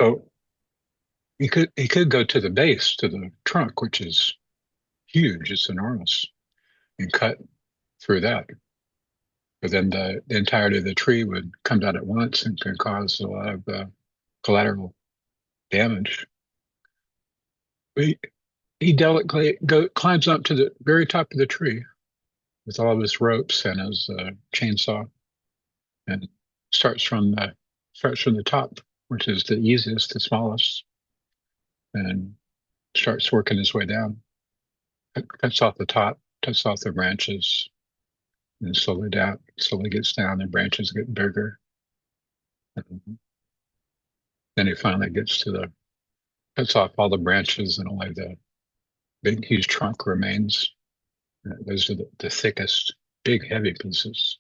So he could go to the base, to the trunk, which is huge, it's enormous, and cut through that. But then the entirety of the tree would come down at once and can cause a lot of collateral damage. He, he delicately climbs up to the very top of the tree with all of his ropes and his chainsaw, and starts from the starts from the top, which is the easiest, the smallest, and starts working his way down. Cuts off the top, cuts off the branches, and slowly gets down. The branches get bigger. And then he finally gets to the cuts off all the branches, and only the big, huge trunk remains. Those are the thickest, big, heavy pieces.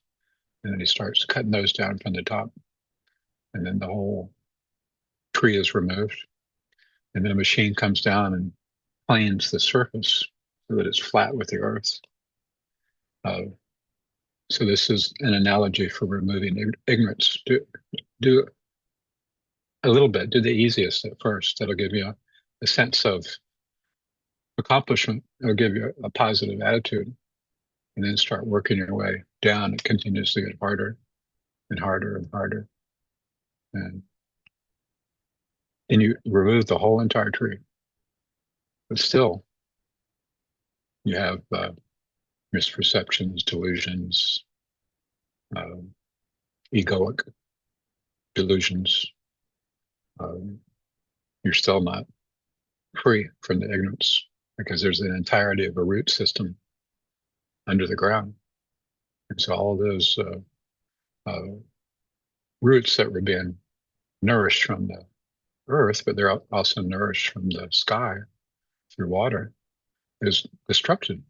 And then he starts cutting those down from the top, and then the whole tree is removed. And then a machine comes down and planes the surface so that it's flat with the earth. Uh, so this is an analogy for removing ignorance. Do a little bit, do the easiest at first. That'll give you a sense of accomplishment. It'll give you a positive attitude, and then start working your way down. It continues to get harder and harder and harder. And you remove the whole entire tree. But still, you have misperceptions, delusions, uh, egoic delusions. You're still not free from the ignorance because there's an entirety of a root system under the ground. And so all of those roots that were being nourished from the earth, but they're also nourished from the sky through water, is destructed.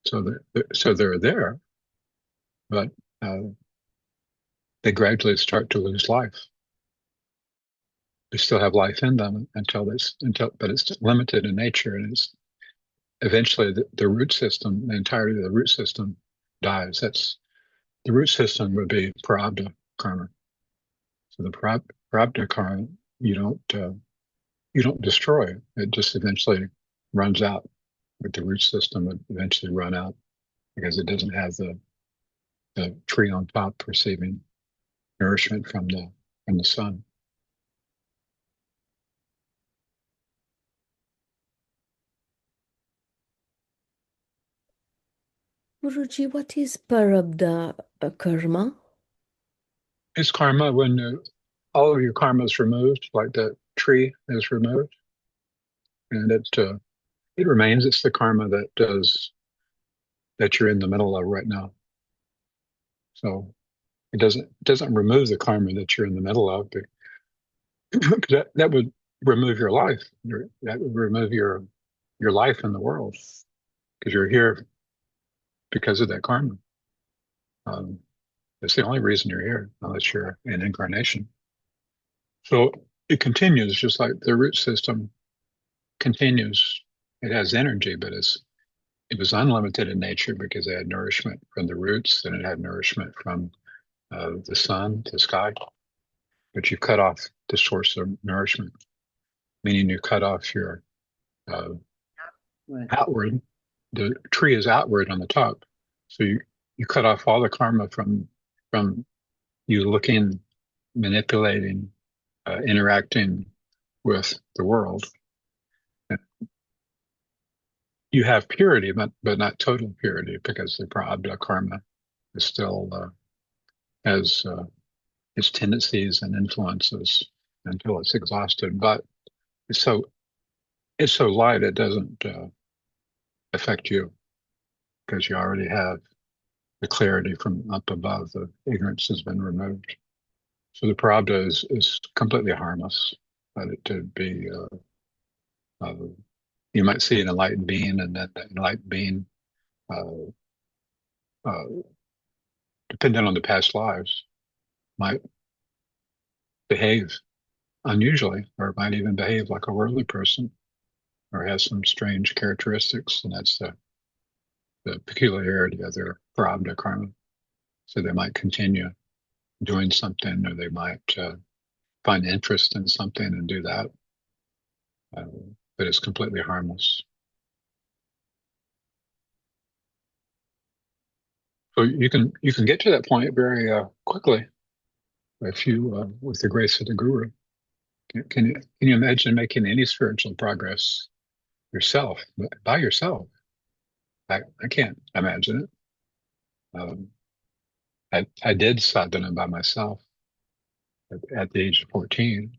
So they're there, but they gradually start to lose life. They still have life in them but it's limited in nature, and it's eventually the root system, the entirety of the root system dies. That's the root system would be Parabdha karma. So the Parabdha karma, you don't destroy it. It just eventually runs out. But the root system would eventually run out because it doesn't have the tree on top receiving nourishment from the sun. Guruji, what is Parabdha karma? It's karma when all of your karma is removed, like the tree is removed, and it remains. It's the karma that you're in the middle of right now. So it doesn't remove the karma that you're in the middle of, but that would remove your life. That would remove your life in the world because you're here because of that karma. Um, that's the only reason you're here, unless you're in incarnation. So it continues just like the root system continues. It has energy, but it was unlimited in nature because it had nourishment from the roots and it had nourishment from the sun, the sky. But you cut off the source of nourishment, meaning you cut off your uh, outward. The tree is outward on the top, so you cut off all the karma from you looking, manipulating, interacting with the world. You have purity, but not total purity because the prarabdha karma is still has its tendencies and influences until it's exhausted. But it's so it's so light it doesn't affect you because you already have the clarity from up above. The ignorance has been removed. So the prarabdha is completely harmless, but it could be. Uh, you might see an enlightened being, and that enlightened being, uh, uh, depending on the past lives, might behave unusually, or might even behave like a worldly person, or has some strange characteristics, and that's the peculiarity of their prarabdha karma. So they might continue doing something, or they might find interest in something and do that, uh, but it's completely harmless. So you can get to that point very quickly if you with the grace of the guru. Can you imagine making any spiritual progress yourself by yourself? I can't imagine it. Um, I did sadhana by myself at the age of 14,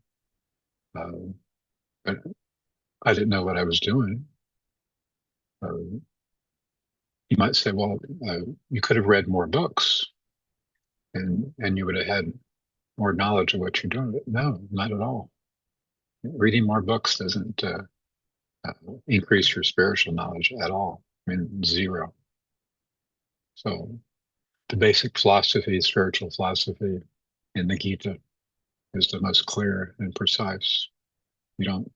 um, but I didn't know what I was doing. You might say, well, you could have read more books and you would have had more knowledge of what you're doing. But no, not at all. Reading more books doesn't uh, increase your spiritual knowledge at all. I mean, zero. So the basic philosophy, spiritual philosophy in the Gita is the most clear and precise. You don't,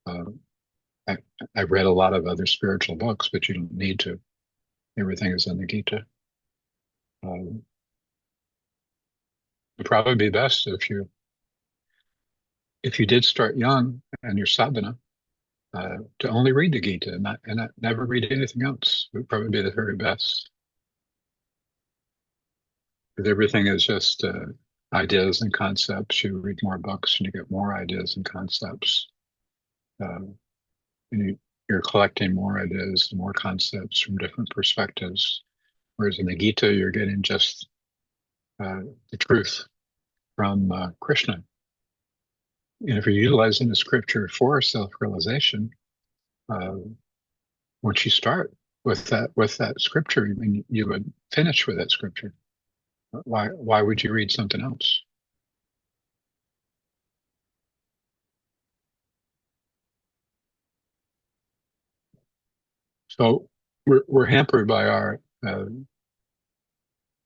uh, I, I read a lot of other spiritual books, but you don't need to. Everything is in the Gita. Um, it'd probably be best if you did start young and your sadhana, to only read the Gita and not never read anything else. It would probably be the very best. Because everything is just ideas and concepts. You read more books and you get more ideas and concepts. Um, and you're collecting more ideas, more concepts from different perspectives. Whereas in the Gita, you're getting just uh, the truth from Krishna. And if you're utilizing the scripture for self-realization, uh, once you start with that scripture, I mean, you would finish with that scripture. Why would you read something else? So we're hampered by our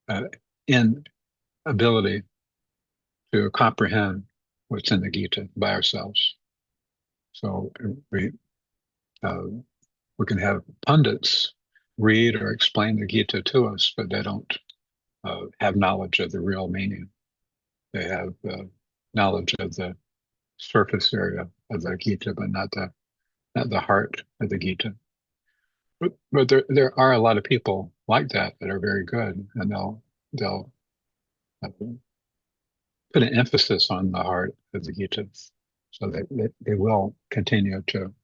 uh, inability to comprehend what's in the Gita by ourselves. So uh, we can have pundits read or explain the Gita to us, but they don't have knowledge of the real meaning. They have knowledge of the surface area of the Gita, but not the heart of the Gita. But there are a lot of people like that are very good, and they'll uh, put an emphasis on the heart of the Gita, so that they will continue to,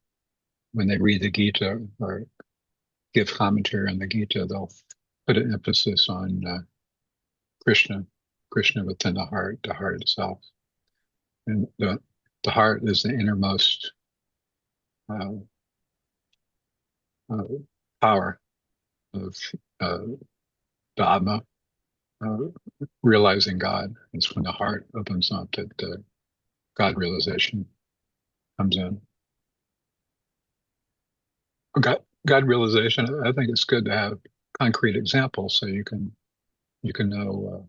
when they read the Gita or give commentary on the Gita, they'll put an emphasis on Krishna, Krishna within the heart itself, and the heart is the innermost uh, uh, power of uh, the Atma, uh, realizing God. It's when the heart opens up that God realization comes in. God realization. I think it's good to have concrete examples so you can know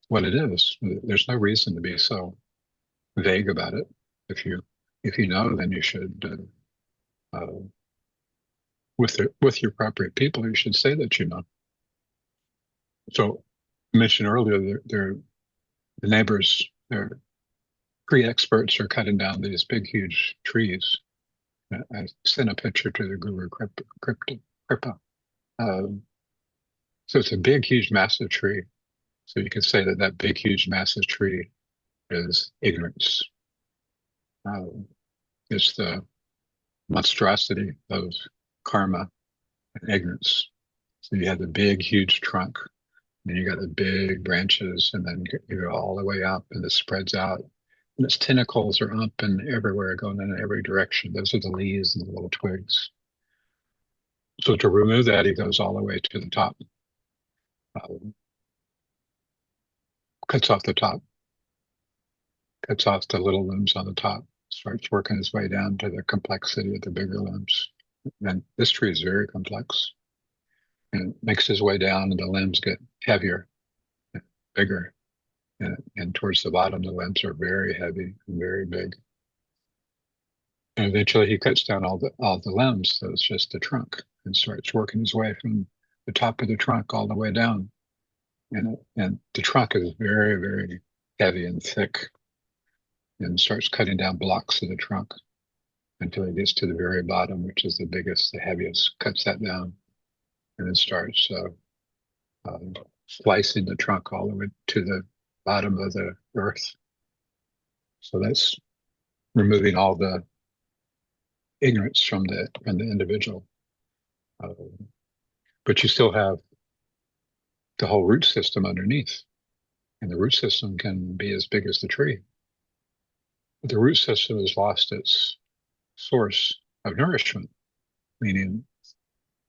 what it is. There's no reason to be so vague about it. If you know, then you should with your appropriate people, you should say that you know. So I mentioned earlier, the neighbors, they're tree experts are cutting down these big, huge trees. I sent a picture to the Guru Kripa. Um, so it's a big, huge, massive tree. So you could say that that big, huge, massive tree is ignorance. Um, it's the monstrosity of karma and ignorance. So you have the big, huge trunk, and you got the big branches, and then you go all the way up, and it spreads out. And its tentacles are up and everywhere, going in every direction. Those are the leaves and the little twigs. So to remove that, he goes all the way to the top, um, cuts off the top, cuts off the little limbs on the top, starts working his way down to the complexity of the bigger limbs. And this tree is very complex, and makes his way down, and the limbs get heavier, and bigger, and towards the bottom, the limbs are very heavy and very big. And eventually, he cuts down all the limbs, so it's just the trunk, and starts working his way from the top of the trunk all the way down. And the trunk is very, very. heavy and thick, and starts cutting down blocks of the trunk until it gets to the very bottom, which is the biggest, the heaviest, cuts that down, and then starts slicing the trunk all the way to the bottom of the earth. So that's removing all the ignorance from the individual. Uh, but you still have the whole root system underneath, and the root system can be as big as the tree. But the root system has lost its source of nourishment, meaning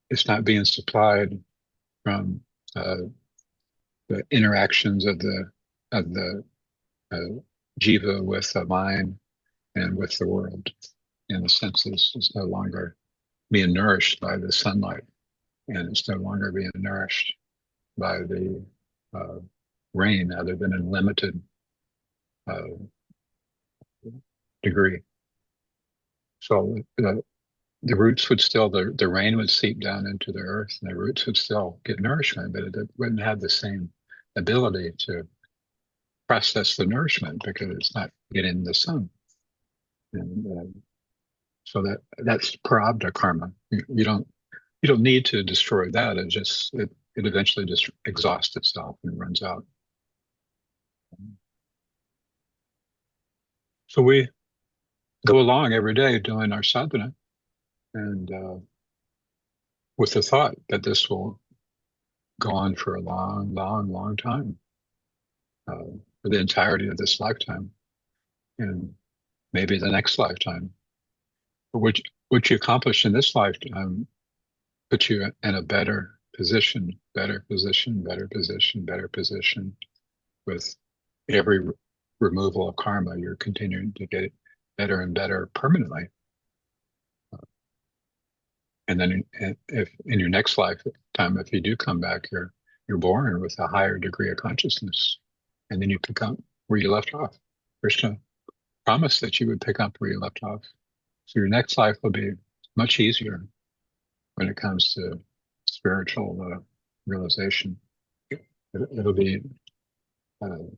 it's not being supplied from the interactions of the jiva with the mind and with the world. And the senses is no longer being nourished by the sunlight, and it's no longer being nourished by the uh, rain, other than in limited uh, degree. So the roots would still, the rain would seep down into the earth, and the roots would still get nourishment, but it wouldn't have the same ability to process the nourishment because it's not getting the sun. And so that's Parabdha karma. You don't need to destroy that. It eventually just exhausts itself and runs out. So we go along every day doing our sadhana, and with the thought that this will go on for a long, long, long time, for the entirety of this lifetime, and maybe the next lifetime. But what you accomplish in this lifetime puts you in a better position, better position, better position, better position. With every removal of karma, you're continuing to get better and better permanently. And then if in your next lifetime, if you do come back, you're born with a higher degree of consciousness, and then you pick up where you left off. Krishna promised that you would pick up where you left off. So your next life will be much easier when it comes to spiritual realization. It'll be, uh,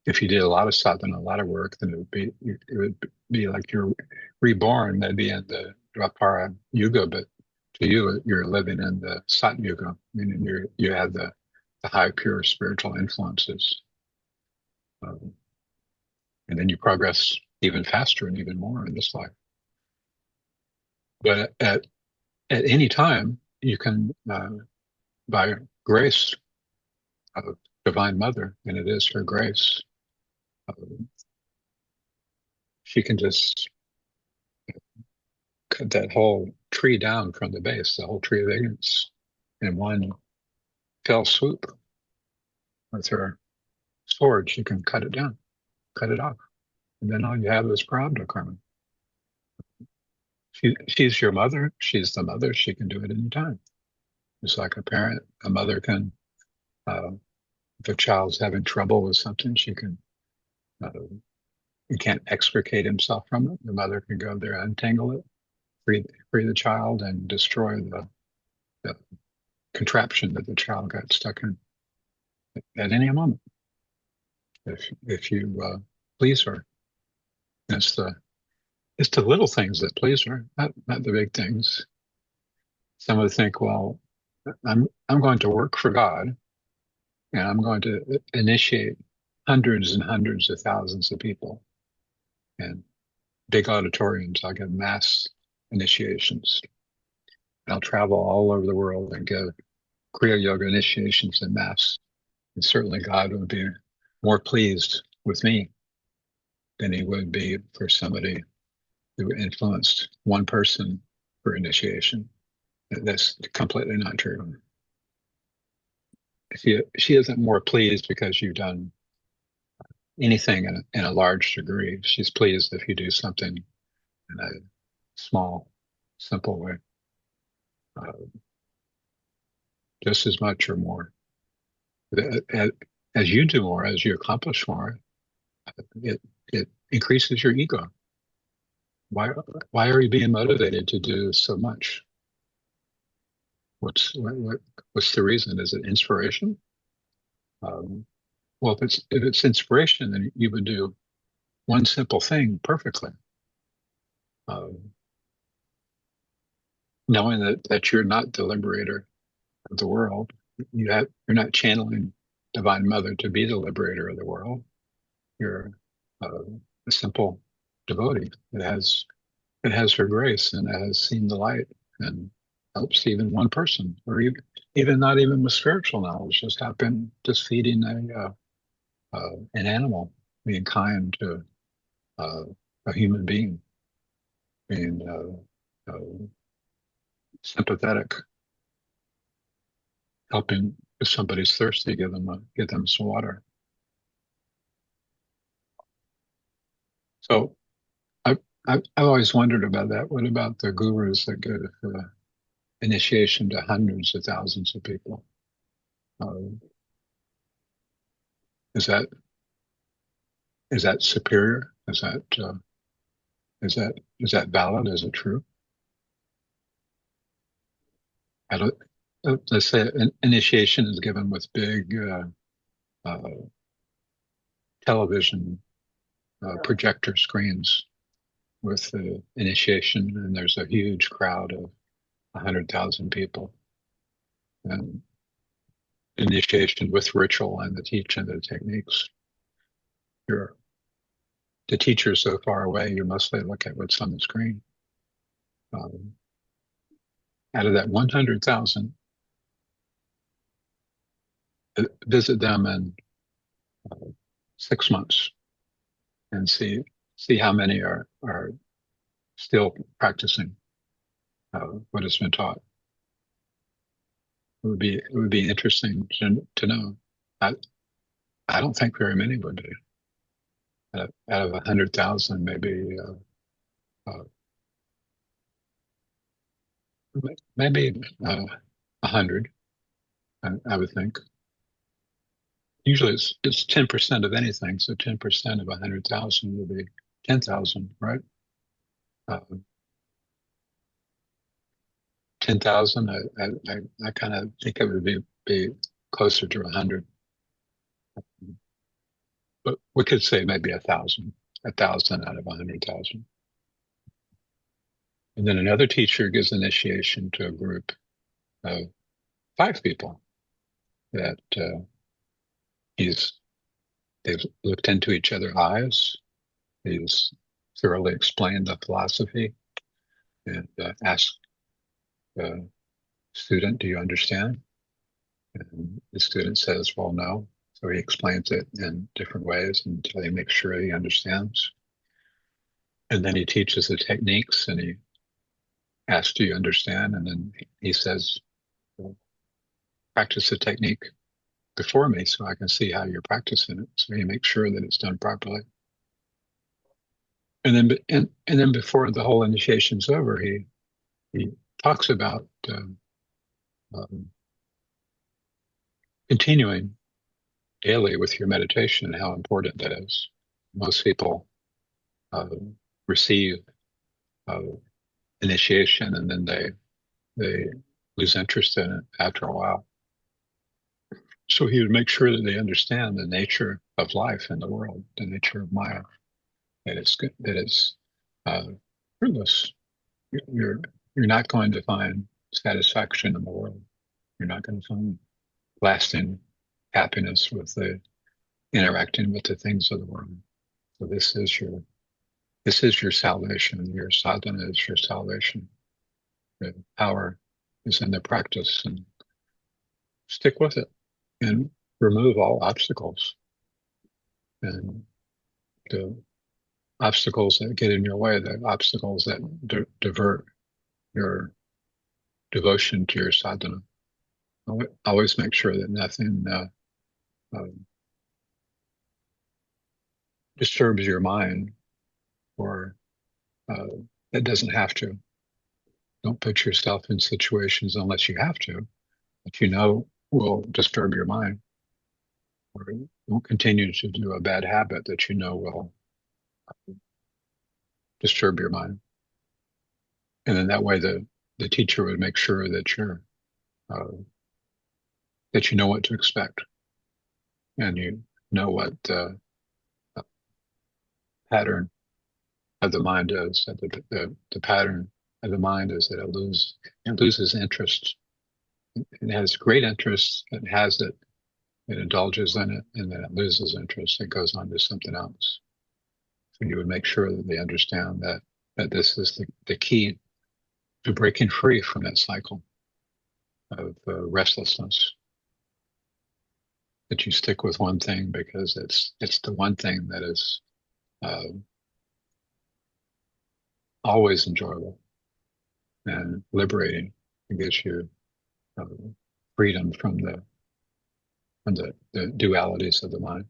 if you did a lot of sadhana, a lot of work, then it would be like you're reborn, maybe in the Dwapara Yuga, but to you, you're living in the Sat Yuga, meaning you have the high pure spiritual influences. Um, and then you progress even faster and even more in this life. But at any time, you can, by grace of Divine Mother, and it is her grace, uh, she can just cut that whole tree down from the base, the whole tree of ignorance, in one fell swoop. With her sword, she can cut it down, cut it off. And then all you have is Parabdha karma. She's your mother. She's the mother. She can do it anytime. It's like a parent. A mother can, if a child's having trouble with something, uh, he can't extricate himself from it. The mother can go there, untangle it, free the child, and destroy the contraption that the child got stuck in at any moment. If you please her, it's the little things that please her, not the big things. Some would think, well, I'm going to work for God, and I'm going to initiate hundreds and hundreds of thousands of people, and big auditoriums. I'll give mass initiations. I'll travel all over the world and give Kriya Yoga initiations in mass. And certainly God would be more pleased with me than he would be for somebody who influenced one person for initiation. That's completely not true. She isn't more pleased because you've done anything in a large degree. She's pleased if you do something in a small, simple way, uh, just as much or more. As you do more, as you accomplish more, it increases your ego. Why are you being motivated to do so much? What's the reason? Is it inspiration? Um, Well, if it's inspiration, then you would do one simple thing perfectly, uh, knowing that you're not the liberator of the world. You're not channeling Divine Mother to be the liberator of the world. You're uh, a simple devotee that has her grace and has seen the light and helps even one person, or even not even with spiritual knowledge, just feeding an animal, being kind to uh, a human being, being sympathetic, helping if somebody's thirsty, give them some water. So I've always wondered about that. What about the gurus that give initiation to hundreds of thousands of people? Uh, is that is that superior? Is that valid? Is it true? I don't, let's say an initiation is given with big uh, television projector screens with the initiation, and there's a huge crowd of 100,000 people, and initiation with ritual and the teaching the techniques. You're the teacher's so far away, you mostly look at what's on the screen. Um, Out of that 100,000, visit them in 6 months and see how many are still practicing what has been taught. It would be interesting to know. I, I don't think very many would be. Out of 100,000, maybe 100. I would think. Usually it's 10% of anything, so 10% of 100,000 would be 10,000, right? Uh, 10,000. I kind of think it would be closer to 100, but we could say maybe 1,000 out of 100,000. And then another teacher gives initiation to a group of 5 people that he's they've looked into each other's eyes. He's thoroughly explained the philosophy and asked the student, "Do you understand?" And the student says, "Well, no." So he explains it in different ways until he makes sure he understands. And then he teaches the techniques and he asks, "Do you understand?" And then he says, "Well, practice the technique before me so I can see how you're practicing it." So he makes sure that it's done properly. And then before the whole initiation's over, he talks about um, continuing daily with your meditation and how important that is. Most people uh, receive uh, initiation and then they lose interest in it after a while. So he would make sure that they understand the nature of life in the world, the nature of Maya, that it's uh, fruitless. You're you're not going to find satisfaction in the world. You're not going to find lasting happiness with the interacting with the things of the world. So this is your salvation. Your sadhana is your salvation. The power is in the practice, and stick with it and remove all obstacles and the obstacles that get in your way, the obstacles that divert your devotion to your sadhana. Always make sure that nothing uh, disturbs your mind or uh, it doesn't have to. Don't put yourself in situations unless you have to, that you know will disturb your mind, or don't continue to do a bad habit that you know will disturb your mind. And then that way the teacher would make sure uh, that you know what to expect and know what pattern of the mind is. That the pattern of the mind is that it loses interest. It has great interest. It has it. It indulges in it, and then it loses interest. It goes on to something else. So you would make sure that they understand that this is the key to breaking free from that cycle of restlessness. That you stick with one thing because it's the one thing that is uh, always enjoyable and liberating. It gives you uh, freedom from the dualities of the mind.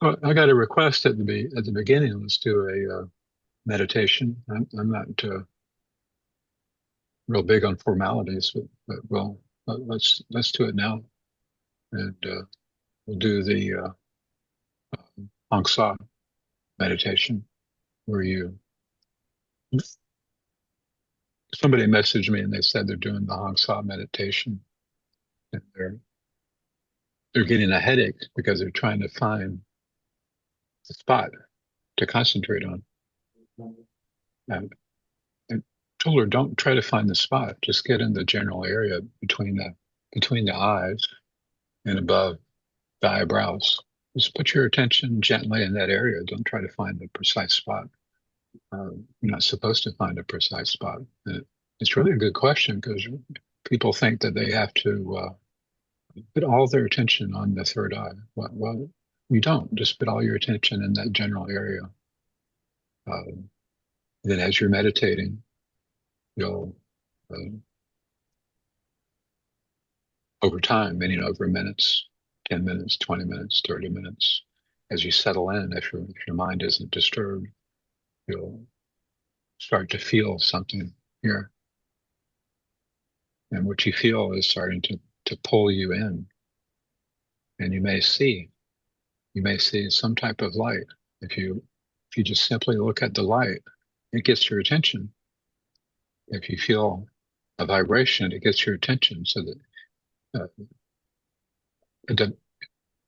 So I got a request at the beginning. Let's do a meditation. I'm not real big on formalities, but well, let's do it now, and we'll do the Hong Sa meditation, where you somebody messaged me and they said they're doing the Hong Sa meditation, and they're getting a headache because they're trying to find the spot to concentrate on. And I told her, don't try to find the spot. Just get in the general area between the eyes and above the eyebrows. Just put your attention gently in that area. Don't try to find the precise spot. You're not supposed to find a precise spot. And it's really a good question because people think that they have to put all their attention on the third eye. Well, you don't. Just put all your attention in that general area. Then as you're meditating, you'll, uh, over time, meaning over minutes, 10 minutes, 20 minutes, 30 minutes, as you settle in, if your mind isn't disturbed, you'll start to feel something here. And what you feel is starting to pull you in. And you may see some type of light. If you just simply look at the light, it gets your attention. If you feel a vibration, it gets your attention. So that a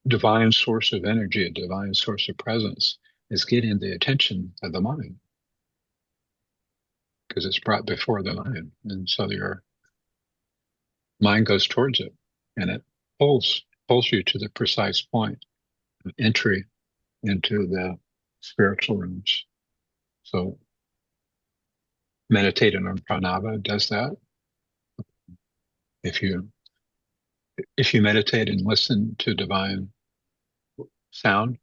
divine source of energy, a divine source of presence is getting the attention of the mind because it's brought before the mind. And so your mind goes towards it and it pulls you to the precise point of entry into the spiritual realms. So meditating on pranava does that. If you if you meditate and listen to sound,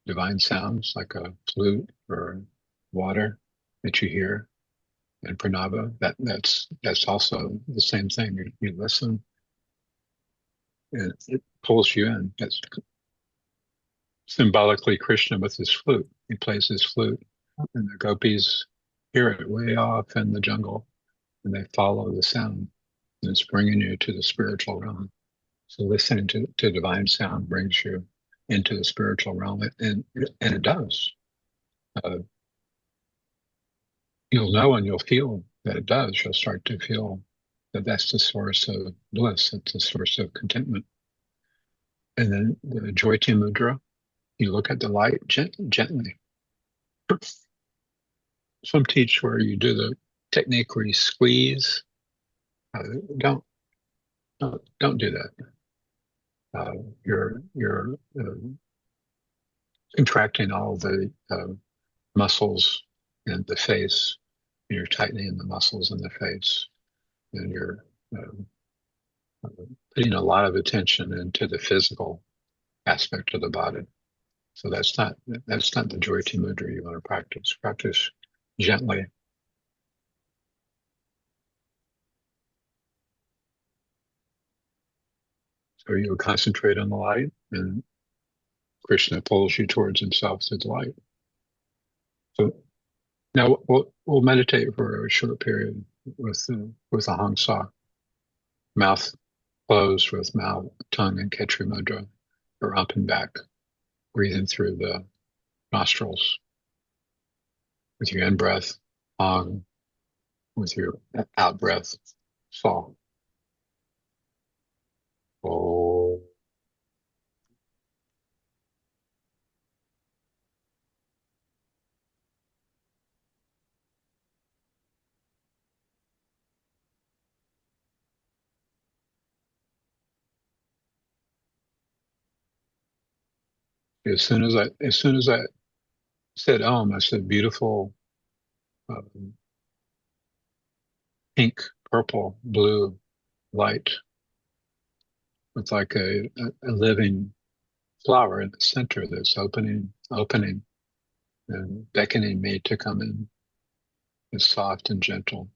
divine sounds like a flute or water that you hear in pranava, that's also the same thing. You listen, and it pulls you in. That's symbolically Krishna with his flute. He plays his flute, and the gopis hear it way off in the jungle, and they follow the sound, and it's bringing you to the spiritual realm. So listening to divine sound brings you into the spiritual realm, and it does. Uh, you'll know and you'll feel that it does. You'll start to feel that that's the source of bliss. It's the source of contentment. And then the Joyti Mudra, you look at the light gently. Some teach where you do the technique where you squeeze. Uh, don't, don't do that. You're contracting all the muscles in the face. You're tightening the muscles in the face, and you're putting a lot of attention into the physical aspect of the body. So that's not the Joyti Mudra you want to practice. Practice gently. So you concentrate on the light, and Krishna pulls you towards himself through the light. So now we'll meditate for a short period with a Hong Sa mouth closed with mouth, tongue, and Khetri mudra, or up and back, breathing through the nostrils with your in breath, on with your out breath, fall. Oh. As soon as I said I said beautiful um, pink, purple, blue light with like a living flower in the center that's opening and beckoning me to come in. It's soft and gentle.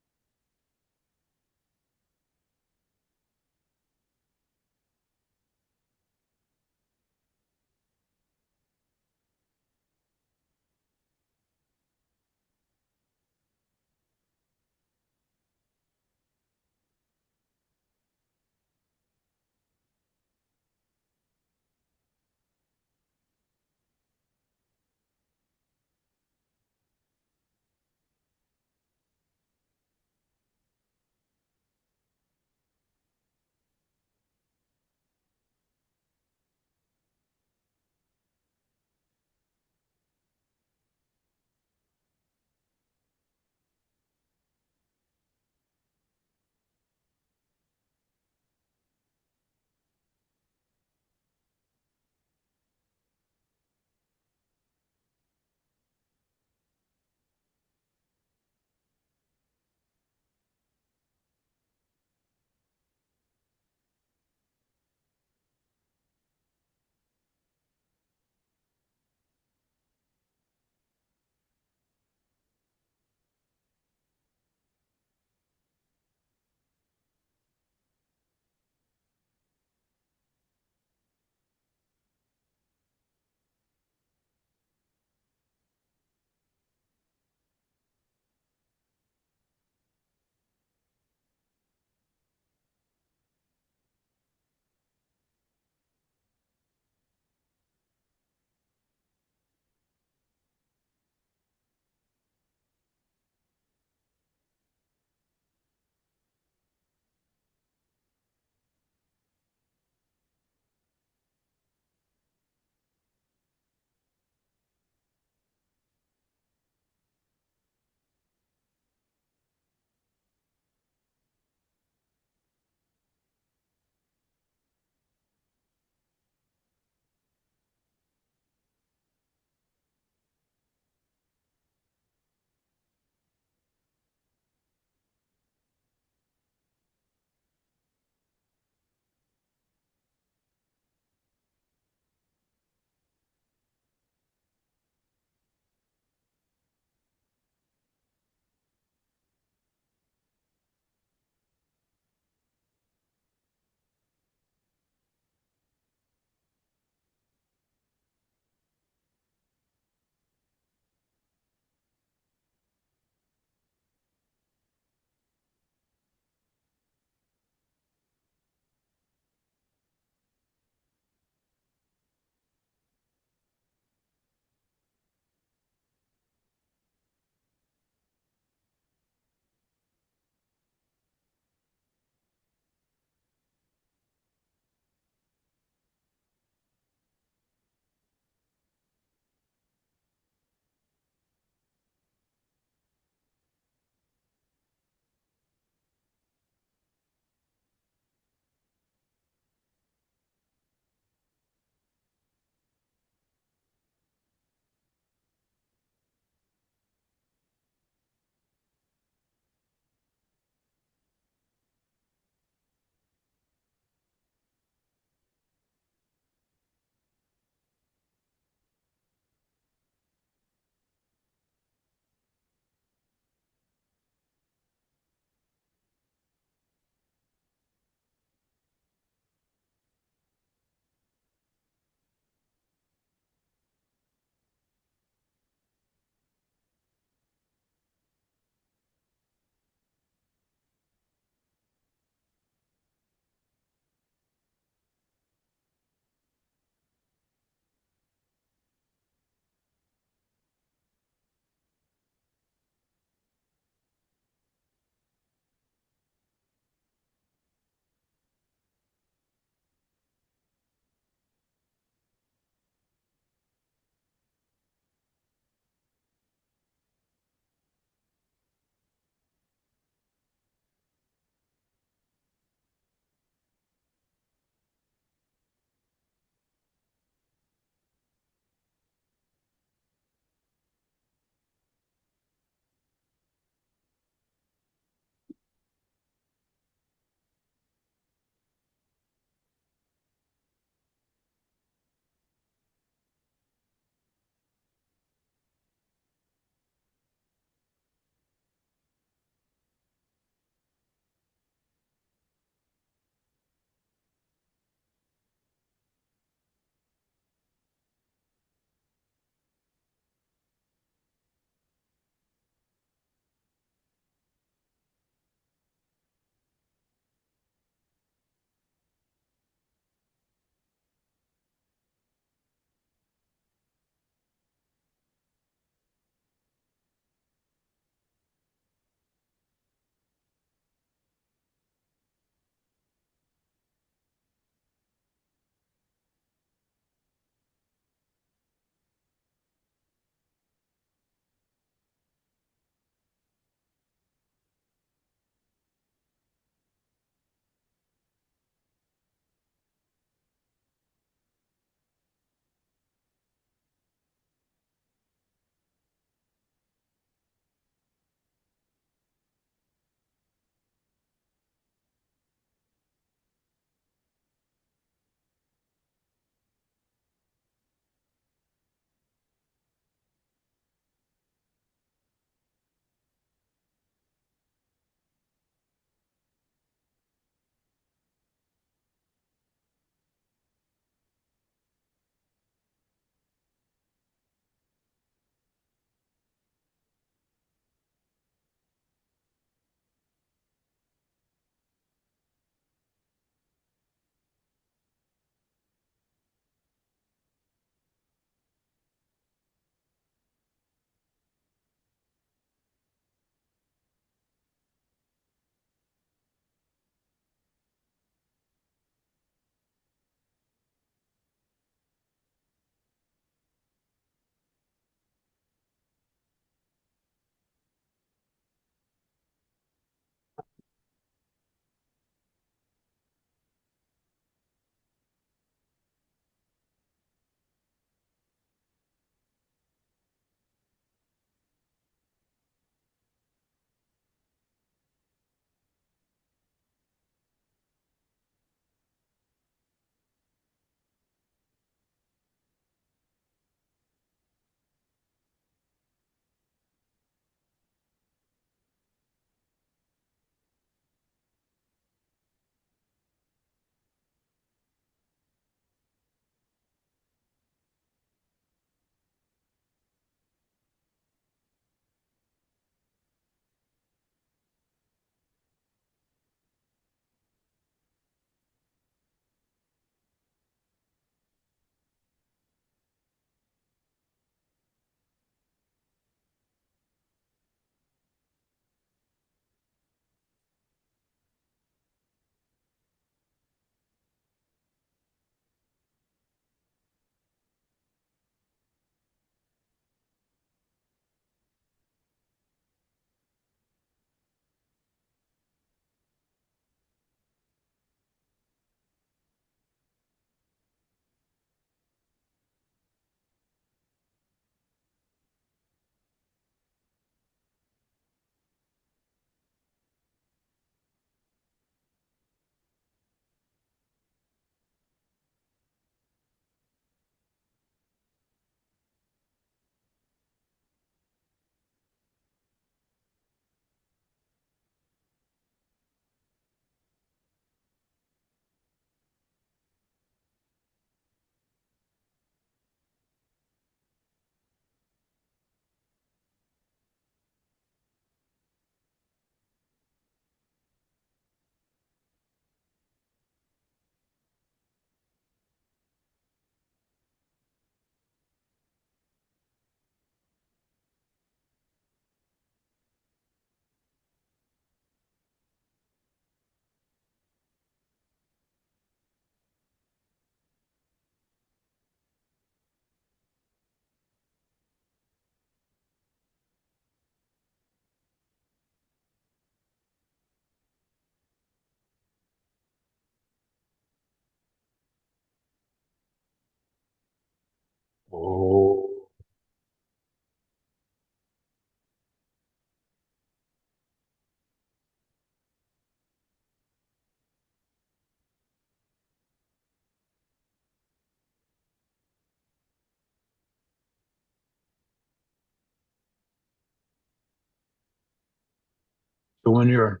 So when you're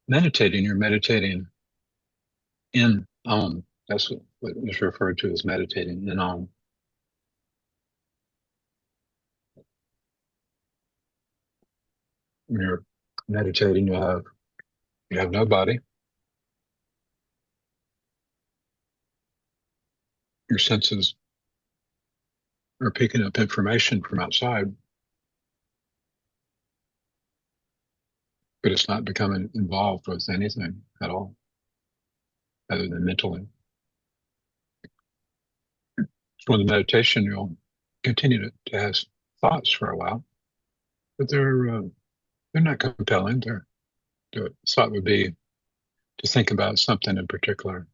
meditating in Om. That's what is referred to as meditating in Om. When you're meditating, you have no body. Your senses are picking up information from outside, but it's not becoming involved with anything at all other than mentally. So in the meditation, you'll continue to have thoughts for a while, but they're not compelling. The thought would be to think about something in particular,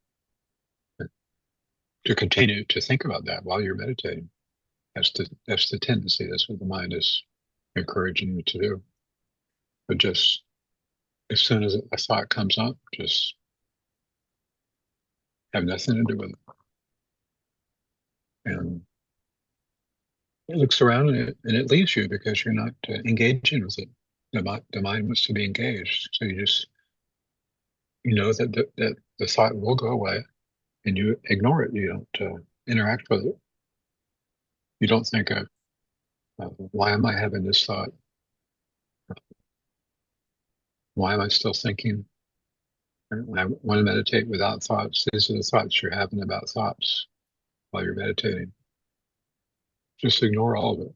to continue to think about that while you're meditating. That's the tendency. That's what the mind is encouraging you to do. But just as soon as a thought comes up, just have nothing to do with it. And it looks around and it leaves you because you're not engaging with it. The mind wants to be engaged. So you know that the thought will go away and you ignore it. You don't interact with it. You don't think of, why am I having this thought? Why am I still thinking? I want to meditate without thoughts. These are the thoughts you're having about thoughts while you're meditating. Just ignore all of it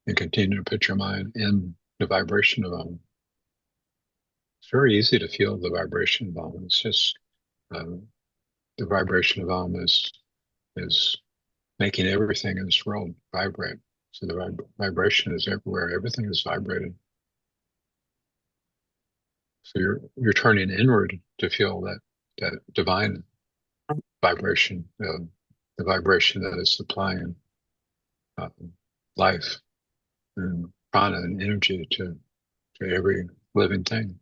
and continue to put your mind in the vibration of Om. It's very easy to feel the vibration of Om. It's just the vibration of Om is making everything in this world vibrate. So the vibration is everywhere. Everything is vibrating. So you're turning inward to feel that divine vibration, the vibration that is supplying life and prana and energy to every living thing.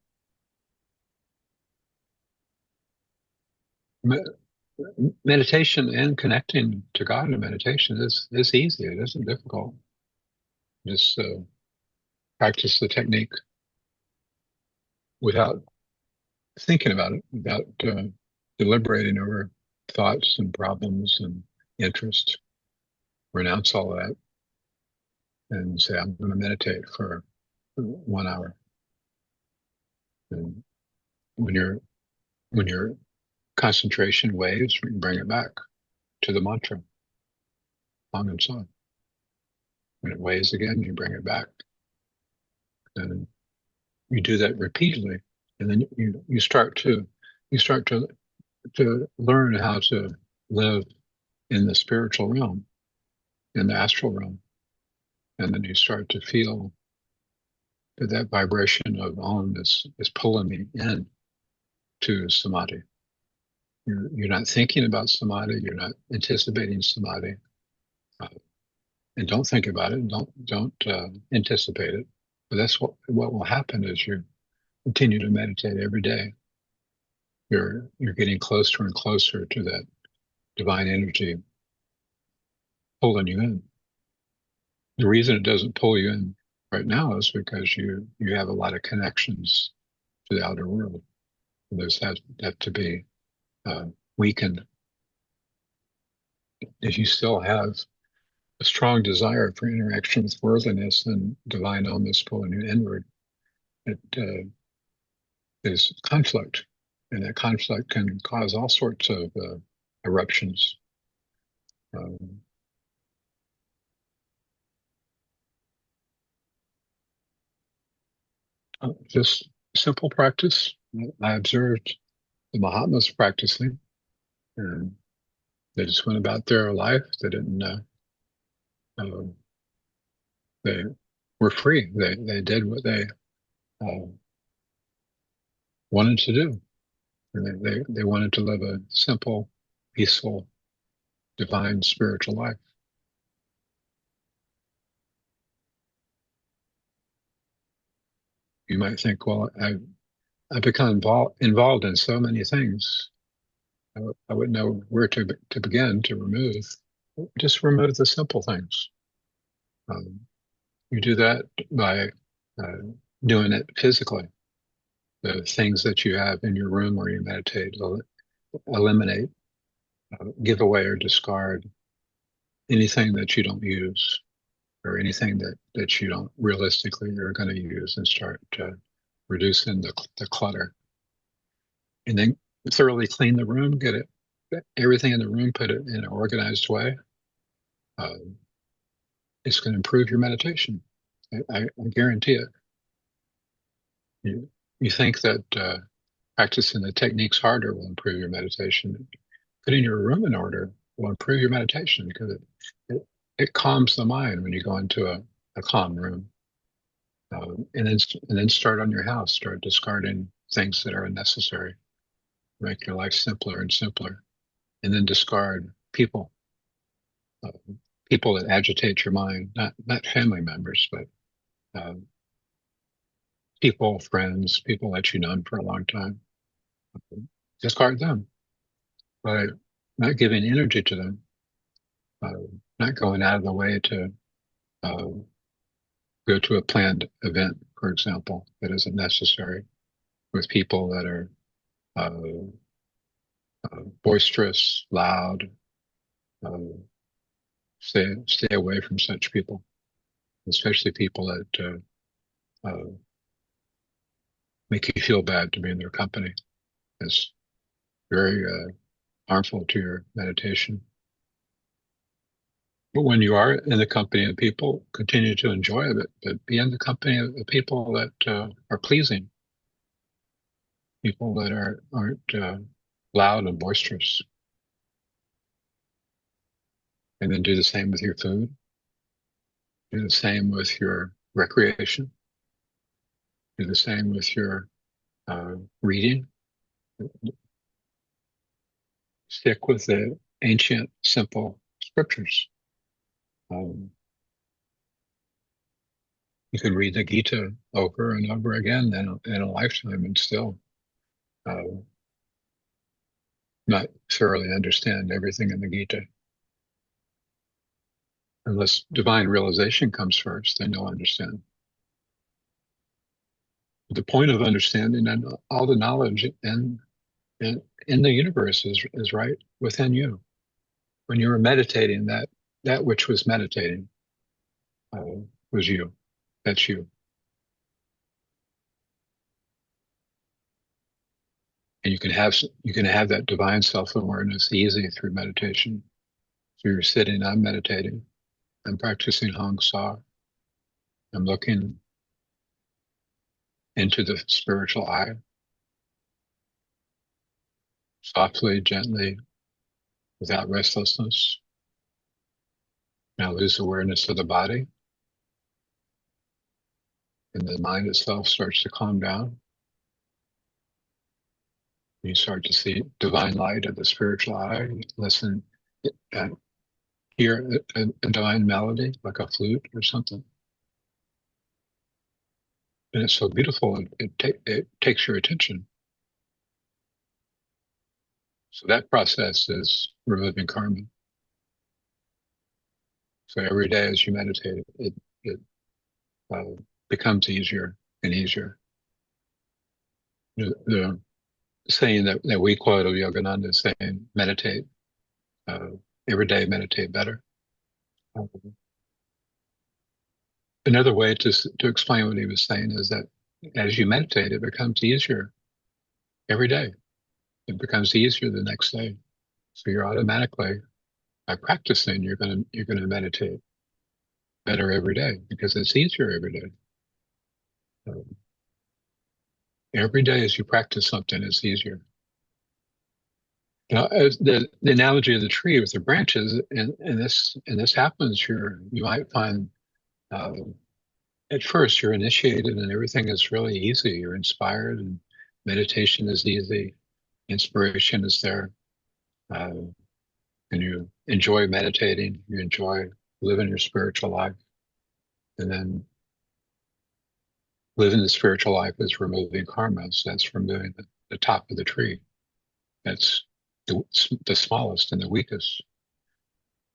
Meditation and connecting to God in meditation is easy. It isn't difficult. Just practice the technique without thinking about it, without deliberating over thoughts and problems and interests. Renounce all of that and say, I'm going to meditate for 1 hour. And when your concentration waves, bring it back to the mantra, long and so. When it waves again, you bring it back. And you do that repeatedly. And then you start to learn how to live in the spiritual realm, in the astral realm. And then you start to feel that vibration of Om is pulling me in to samadhi. You're not thinking about samadhi. You're not anticipating samadhi. And don't think about it. Don't anticipate it. But that's what will happen as you continue to meditate every day. You're getting closer and closer to that divine energy pulling you in. The reason it doesn't pull you in right now is because you have a lot of connections to the outer world. Those have to be weakened. If you still have a strong desire for interaction with worldliness, then divine Om is pulling you inward. It is conflict, and that conflict can cause all sorts of eruptions. Just simple practice. I observed the Mahatmas practicing, and they just went about their life. They didn't. They were free. They did what they wanted to do. And they wanted to live a simple, peaceful, divine, spiritual life. You might think, well, I've become involved in so many things. I wouldn't know where to begin to remove. Just remove the simple things. You do that by doing it physically. The things that you have in your room where you meditate, eliminate, give away or discard anything that you don't use or anything that you don't realistically are going to use, and start reducing the clutter. And then thoroughly clean the room, get it, everything in the room, put it in an organized way. It's going to improve your meditation. I guarantee it. You think that practicing the techniques harder will improve your meditation. Putting your room in order will improve your meditation, because it calms the mind when you go into a calm room. And then start on your house. Start discarding things that are unnecessary. Make your life simpler and simpler. And then discard people, uh, people that agitate your mind. Not family members, but people, friends, people that you've known for a long time. Discard them by not giving energy to them, uh, not going out of the way to uh, go to a planned event, for example, that isn't necessary, with people that are boisterous, loud. Uh, stay away from such people, especially people that make you feel bad to be in their company. It's very harmful to your meditation. But when you are in the company of people, continue to enjoy it, but be in the company of people that are pleasing, people that aren't loud and boisterous. And then do the same with your food. Do the same with your recreation. Do the same with your reading. Stick with the ancient, simple scriptures. Um, you can read the Gita over and over again in a lifetime and still uh, not thoroughly understand everything in the Gita. Unless divine realization comes first, then you'll understand. The point of understanding and all the knowledge in the universe is right within you. When you were meditating, that which was meditating uh, was you. That's you. And you can have that divine self-awareness easy through meditation. So you're sitting, I'm meditating, I'm practicing Hong Sa, I'm looking into the spiritual eye, softly, gently, without restlessness. Now lose awareness of the body, and the mind itself starts to calm down. You start to see divine light of the spiritual eye. You listen and hear a divine melody, like a flute or something. And it's so beautiful, it takes your attention. So that process is removing karma. So every day as you meditate, it becomes easier and easier. The saying that we quote of Yogananda is saying, meditate, uh, every day meditate better. Another way to explain what he was saying is that as you meditate, it becomes easier every day. It becomes easier the next day. So you're automatically, by practicing, you're gonna meditate better every day because it's easier every day. Every day as you practice something, it's easier. Now, as the analogy of the tree with the branches, and this happens, you might find uh, at first you're initiated and everything is really easy. You're inspired and meditation is easy, inspiration is there, uh, and you enjoy meditating. You enjoy living your spiritual life, and then living the spiritual life is removing karma. So that's removing the top of the tree. That's the smallest and the weakest.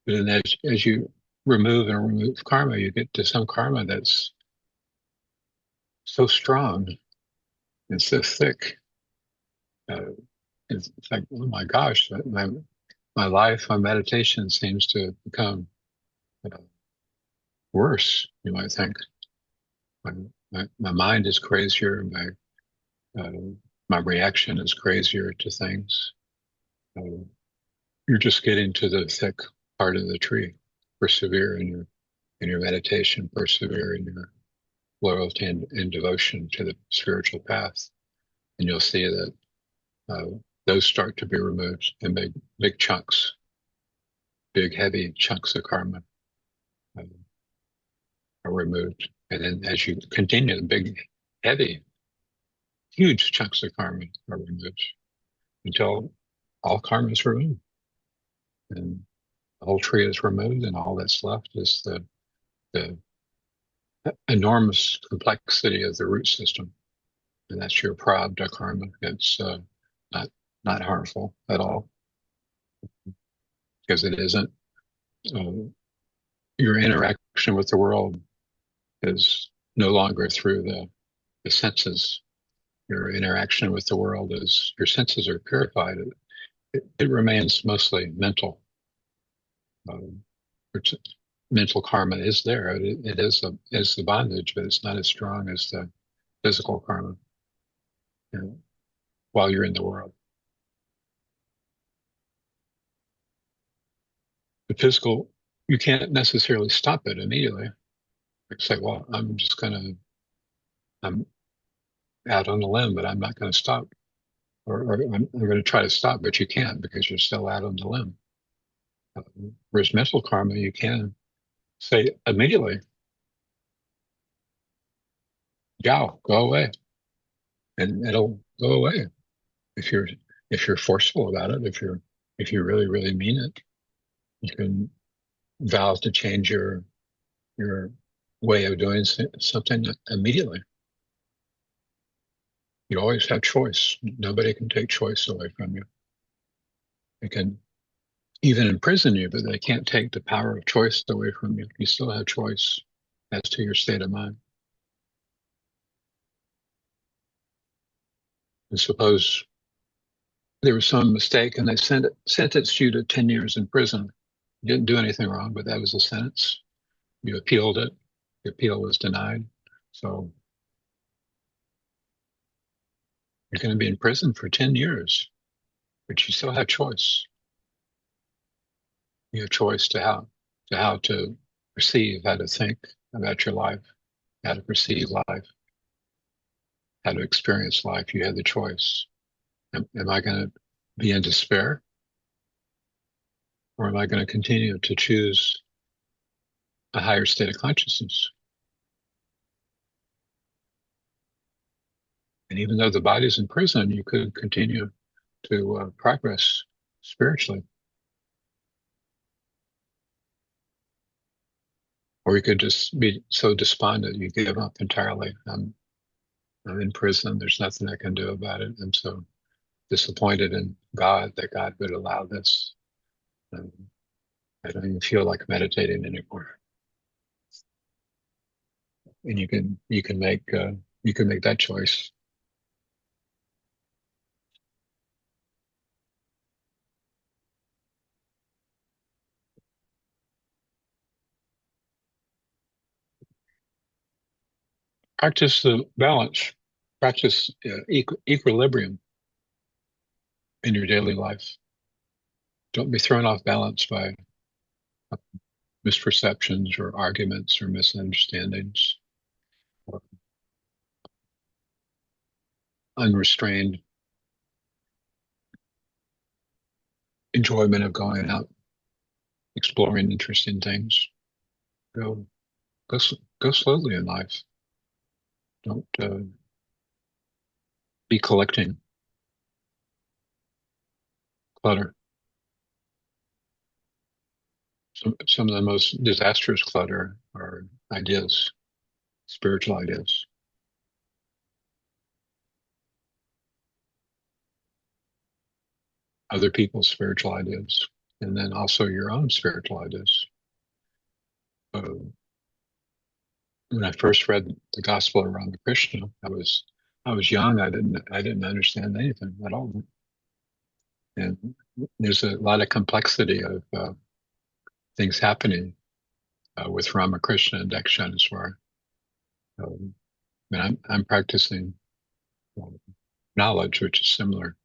But then as you remove karma, you get to some karma that's so strong and so thick. Uh, it's like, oh my gosh, my life, my meditation seems to become uh, worse. You might think my, my mind is crazier. Uh, my reaction is crazier to things. Uh, you're just getting to the thick part of the tree. Persevere in your meditation. Persevere in your loyalty and devotion to the spiritual path, and you'll see that uh, those start to be removed in big chunks, big heavy chunks of karma uh, are removed, and then as you continue, the big heavy huge chunks of karma are removed until all karma is removed, and the whole tree is removed, and all that's left is the enormous complexity of the root system, and that's your Parabdha karma. It's not not harmful at all because it isn't. Uh, your interaction with the world is no longer through the senses. Your interaction with the world is your senses are purified. It remains mostly mental, um, which mental karma is there. It is the bondage, but it's not as strong as the physical karma, you know, while you're in the world. The physical, you can't necessarily stop it immediately. Like say, well, I'm out on the limb, but I'm not going to stop. Or I'm going to try to stop, but you can't because you're still out on the limb. Whereas mental karma, you can say immediately, "Go, go away," and it'll go away if you're forceful about it. If you really really mean it, you can vow to change your way of doing something immediately. You always have choice. Nobody can take choice away from you. They can even imprison you, but they can't take the power of choice away from you. You still have choice as to your state of mind. And suppose there was some mistake and they sentenced you to 10 years in prison. You didn't do anything wrong, but that was a sentence. You appealed it. The appeal was denied. So you're going to be in prison for 10 years, but you still have choice. You have choice to how to perceive, how to think about your life, how to perceive life, how to experience life. You have the choice. Am I going to be in despair, or am I going to continue to choose a higher state of consciousness? And even though the body's in prison, you could continue to progress spiritually, or you could just be so despondent you give up entirely. I'm in prison. There's nothing I can do about it. I'm so disappointed in God that God would allow this. Um, I don't even feel like meditating anymore. And you can make that choice. Practice the balance. Practice equilibrium in your daily life. Don't be thrown off balance by misperceptions or arguments or misunderstandings or unrestrained enjoyment of going out, exploring interesting things. Go, go, go slowly in life. Don't be collecting clutter. Some of the most disastrous clutter are ideas, spiritual ideas, other people's spiritual ideas, and then also your own spiritual ideas. Uh, when I first read the Gospel of Ramakrishna, I was young. I didn't understand anything at all. And there's a lot of complexity of things happening with Ramakrishna and Dakshineswar. Um, and I'm practicing uh, knowledge, which is similar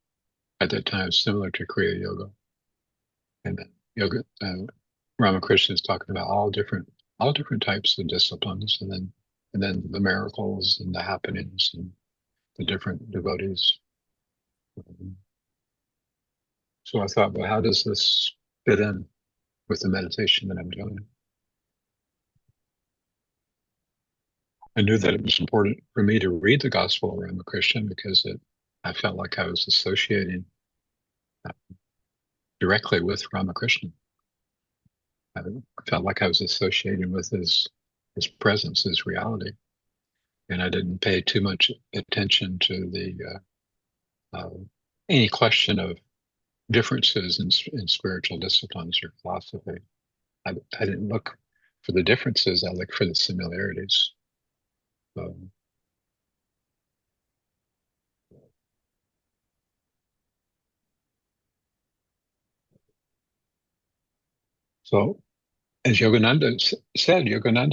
at that time, similar to Kriya Yoga. And then yoga, Ramakrishna is talking about all different types of disciplines, and then the miracles and the happenings and the different devotees. Um, so I thought, well, how does this fit in with the meditation that I'm doing? I knew that it was important for me to read the Gospel of Ramakrishna because I felt like I was associating uh, directly with Ramakrishna. I felt like I was associating with his presence, his reality, and I didn't pay too much attention to the any question of differences in spiritual disciplines or philosophy. I didn't look for the differences. I looked for the similarities. Um, so, as Yogananda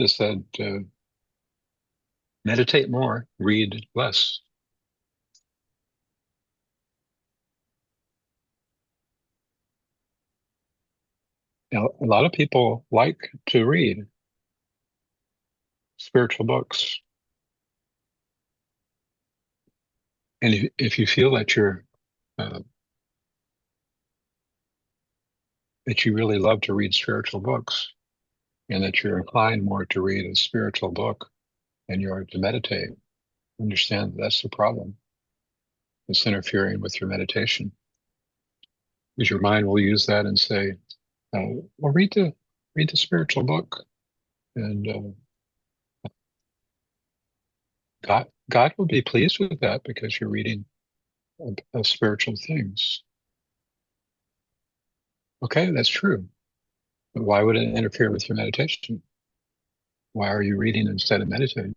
said, meditate more, read less. Now, a lot of people like to read spiritual books, and if you feel uh, that you really love to read spiritual books, and that you're inclined more to read a spiritual book than you are to meditate, understand that's the problem. It's interfering with your meditation, because your mind will use that and say, "Well, read the spiritual book, and God will be pleased with that because you're reading spiritual things." Okay, that's true, but why would it interfere with your meditation? Why are you reading instead of meditating?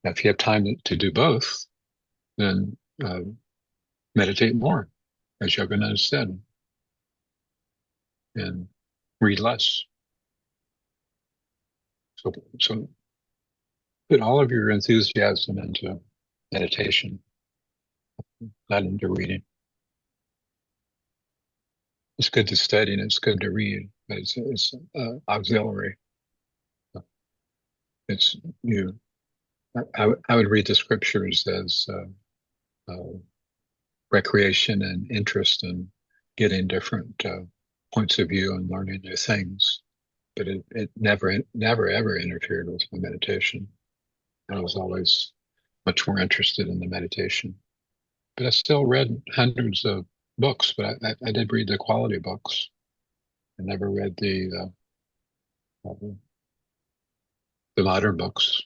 Now, if you have time to do both, then meditate more, as Yogananda said, and read less. So, so put all of your enthusiasm into meditation, not into reading. It's good to study and it's good to read, but it's auxiliary. It's you. I would read the scriptures as recreation and interest in getting different points of view and learning new things. But it never ever interfered with my meditation. I was always much more interested in the meditation. But I still read hundreds of books, but I did read the quality books. I never read the modern books.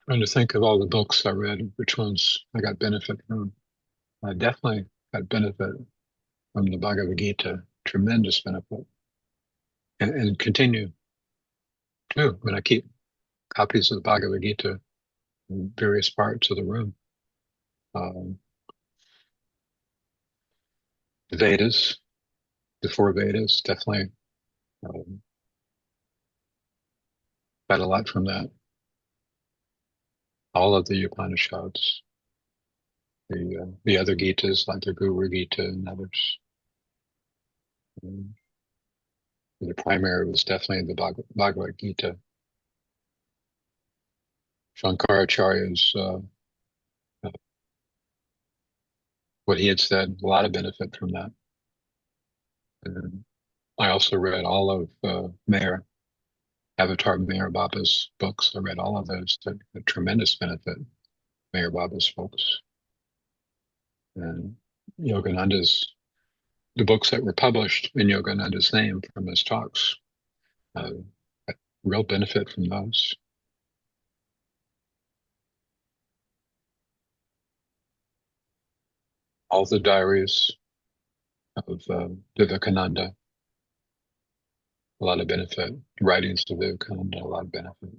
Trying to think of all the books I read, which ones I got benefit from. I definitely got benefit from the Bhagavad Gita, tremendous benefit, and continue to when I keep copies of the Bhagavad Gita in various parts of the room. Um, the Vedas, the four Vedas, definitely got a lot from that. All of the Upanishads, the other Gitas like the Guru Gita and others. Um, the primary was definitely the Bhagavad Gita. Shankaracharya's what he had said, a lot of benefit from that. And I also read all of Mayor, Avatar Mayor Baba's books. I read all of those. A tremendous benefit, Mayor Baba's books. And Yogananda's, the books that were published in Yogananda's name from his talks. Uh, real benefit from those. All the diaries of Vivekananda, a lot of benefit. Writings of Vivekananda, a lot of benefit.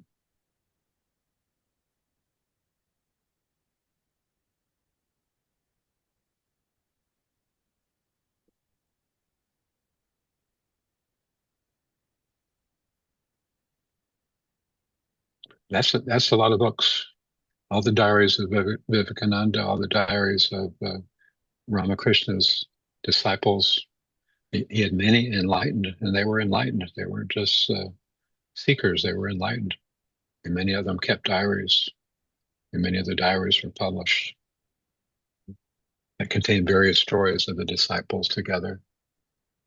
That's a lot of books. All the diaries of Vivekananda, all the diaries of Ramakrishna's disciples. He had many enlightened, and they were enlightened. They weren't just seekers, they were enlightened. And many of them kept diaries, and many of the diaries were published that contain various stories of the disciples together.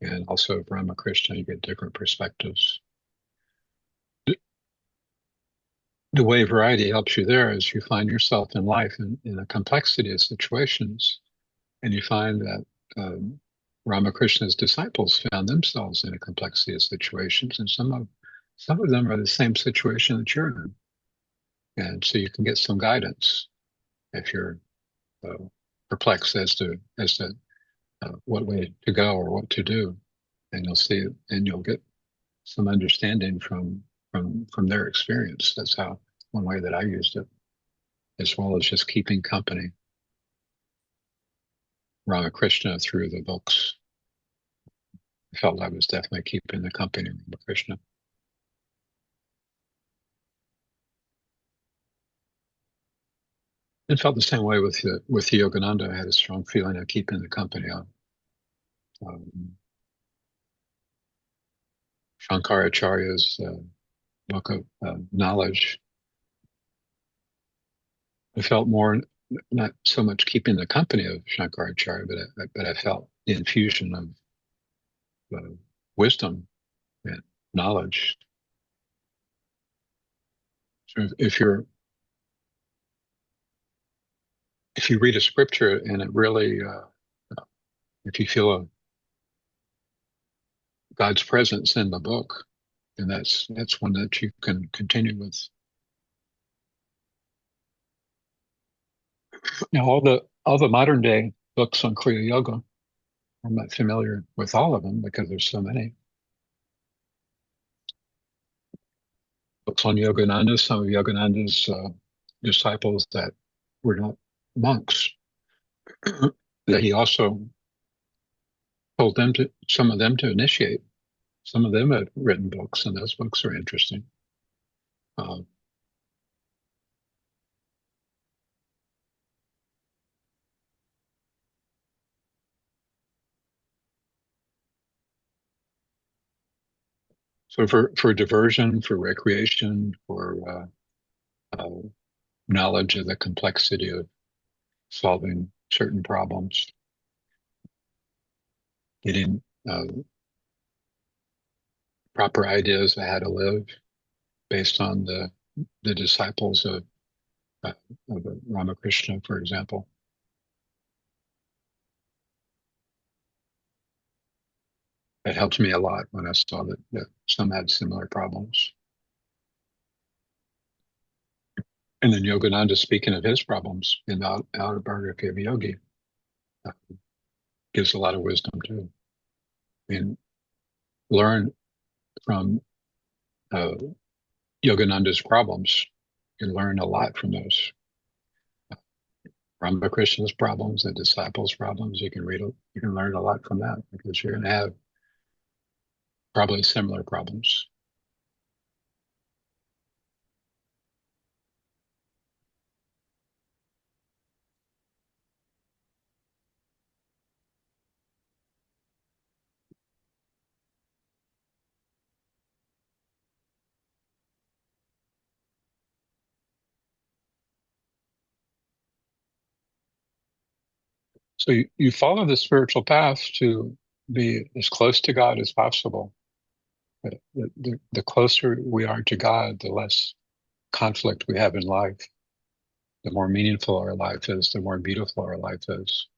And also of Ramakrishna, you get different perspectives. The way variety helps you there is you find yourself in life in a complexity of situations, and you find that Ramakrishna's disciples found themselves in a complexity of situations, and some of them are the same situation that you're in, and so you can get some guidance if you're uh, perplexed as to what way to go or what to do, and you'll see and you'll get some understanding from their experience. That's how one way that I used it, as well as just keeping company. Ramakrishna through the books. I felt I was definitely keeping the company of Ramakrishna. It felt the same way with Yogananda. I had a strong feeling of keeping the company of Shankaracharya's book of knowledge. I felt more, not so much keeping the company of Shankaracharya, but I felt the infusion of wisdom and knowledge. So if you read a scripture and it really, if you feel God's presence in the book, then that's one that you can continue with. Now, all the modern day books on Kriya Yoga, I'm not familiar with all of them because there's so many. Books on Yogananda, some of Yogananda's disciples that were not monks, that he also told some of them to initiate. Some of them had written books, and those books are interesting. Uh, so for diversion, for recreation, for knowledge of the complexity of solving certain problems, getting proper ideas of how to live based on the disciples of Ramakrishna, for example. It helped me a lot when I saw that some had similar problems. And then Yogananda, speaking of his problems in the autobiography of a yogi, uh, gives a lot of wisdom too. I mean, learn from uh, Yogananda's problems. You learn a lot from those. Ramakrishna's problems, the disciples' problems. You can learn a lot from that because you're going to have probably similar problems. So you follow the spiritual path to be as close to God as possible. The closer we are to God, the less conflict we have in life. The more meaningful our life is, the more beautiful our life is.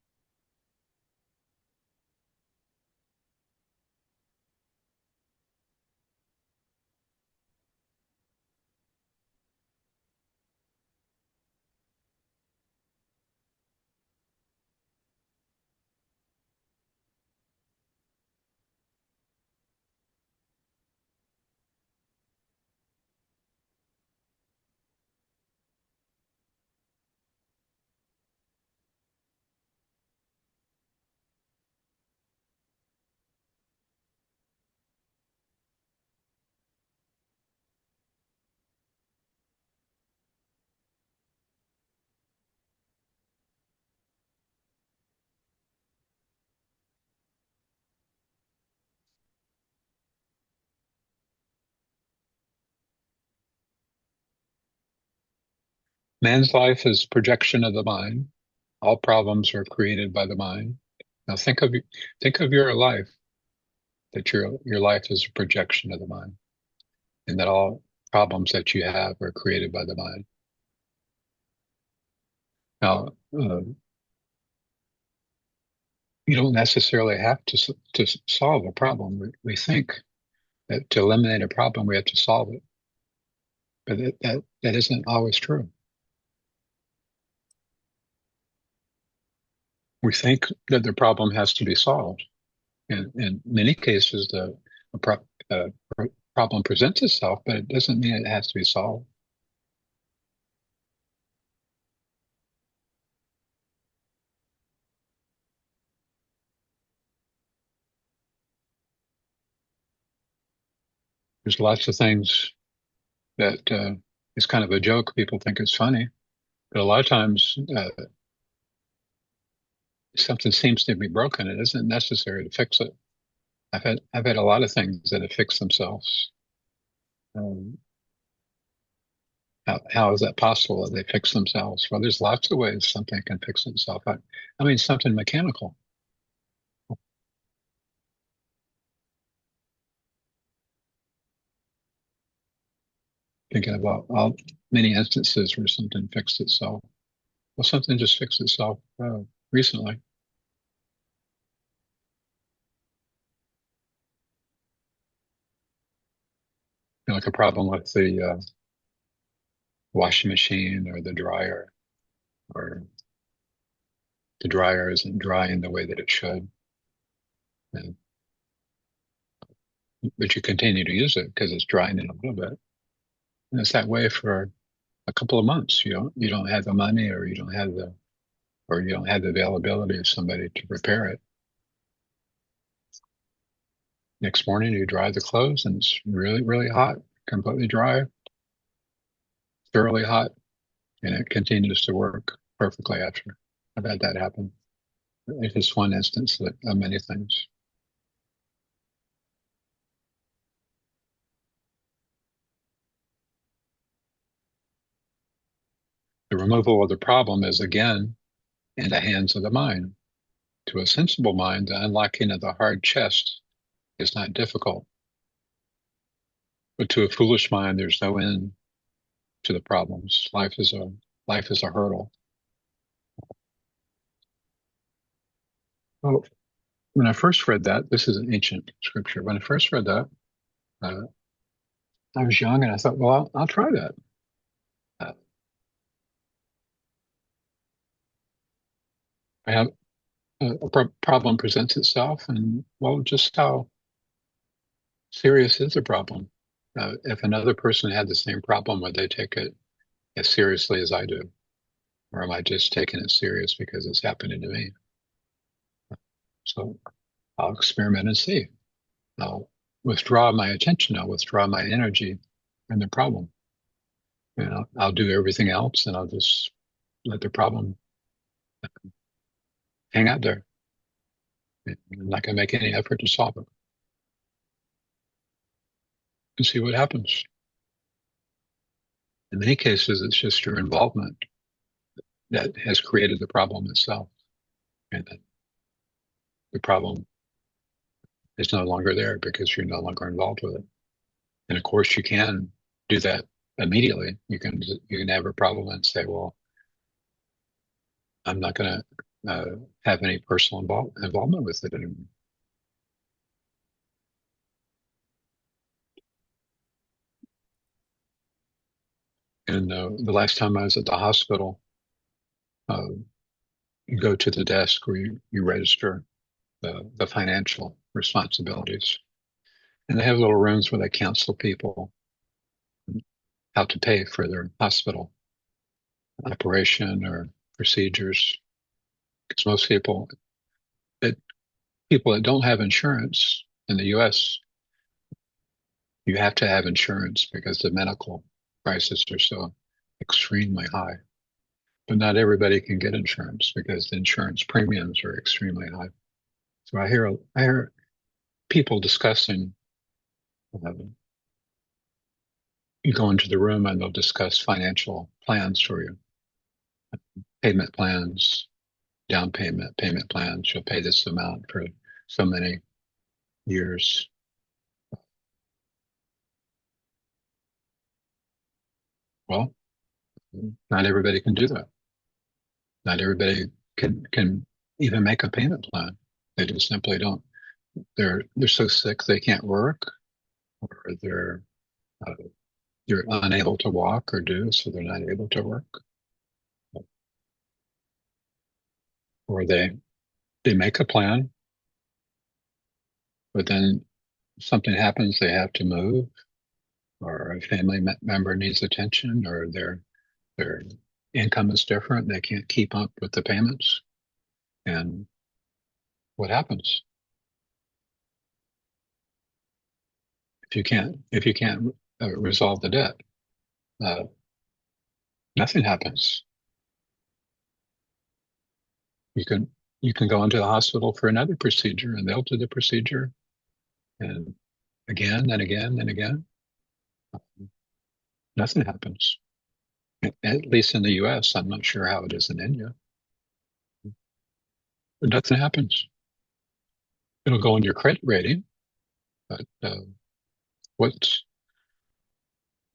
Man's life is projection of the mind. All problems are created by the mind. Now think of your life, that your life is a projection of the mind, and that all problems that you have are created by the mind. Now, you don't necessarily have to solve a problem. We think that to eliminate a problem, we have to solve it, but that isn't always true. We think that the problem has to be solved. And in many cases, the problem presents itself, but it doesn't mean it has to be solved. There's lots of things that is kind of a joke. People think it's funny, but a lot of times something seems to be broken. It isn't necessary to fix it. I've had a lot of things that have fixed themselves. Um, how is that possible that they fix themselves? Well, there's lots of ways something can fix itself. I mean, something mechanical. Thinking about many instances where something fixed itself. Well, something just fixed itself recently. You know, like a problem with the washing machine or the dryer, or the dryer isn't drying the way that it should. And, but you continue to use it because it's drying it a little bit. And it's that way for a couple of months. You don't have the money, or you don't have the availability of somebody to repair it. Next morning you dry the clothes and it's really, really hot, completely dry, thoroughly hot, and it continues to work perfectly after. I've had that happen. It's just one instance of many things. The removal of the problem is again in the hands of the mind. To a sensible mind, the unlocking of the hard chest is not difficult. But to a foolish mind, there's no end to the problems. Life is a hurdle. Well, when I first read that, this is an ancient scripture. When I first read that, uh, I was young and I thought, well, I'll try that. Uh, I have problem presents itself, and well, just how serious is the problem? If another person had the same problem, would they take it as seriously as I do? Or am I just taking it serious because it's happening to me? So I'll experiment and see. I'll withdraw my attention. I'll withdraw my energy from the problem. And I'll do everything else, and I'll just let the problem hang out there. I'm not going to make any effort to solve it, and see what happens. In many cases, it's just your involvement that has created the problem itself, and that the problem is no longer there because you're no longer involved with it. And of course, you can do that immediately. You can have a problem and say, "Well, I'm not going to have any personal involvement with it anymore." And the last time I was at the hospital, uh, you go to the desk where you register the financial responsibilities, and they have little rooms where they counsel people how to pay for their hospital operation or procedures. Because most that people that don't have insurance in the U.S., you have to have insurance because the medical prices are so extremely high. But not everybody can get insurance because the insurance premiums are extremely high. So I hear people discussing. You go into the room and they'll discuss financial plans for you. payment plans, down payment plans. You'll pay this amount for so many years. Well, not everybody can do that. Not everybody can even make a payment plan. They just simply don't. They're so sick they can't work, or uh, they're unable to walk or do, so they're not able to work. Or they make a plan, but then something happens, they have to move, or a family member needs attention, or their income is different, they can't keep up with the payments, and what happens if you can't resolve the debt? Uh, Nothing happens. You can you can go into the hospital for another procedure, and they'll do the procedure, and again and again and again, nothing happens. At least in the U.S., I'm not sure how it is in India, but nothing happens. It'll go on your credit rating, but what's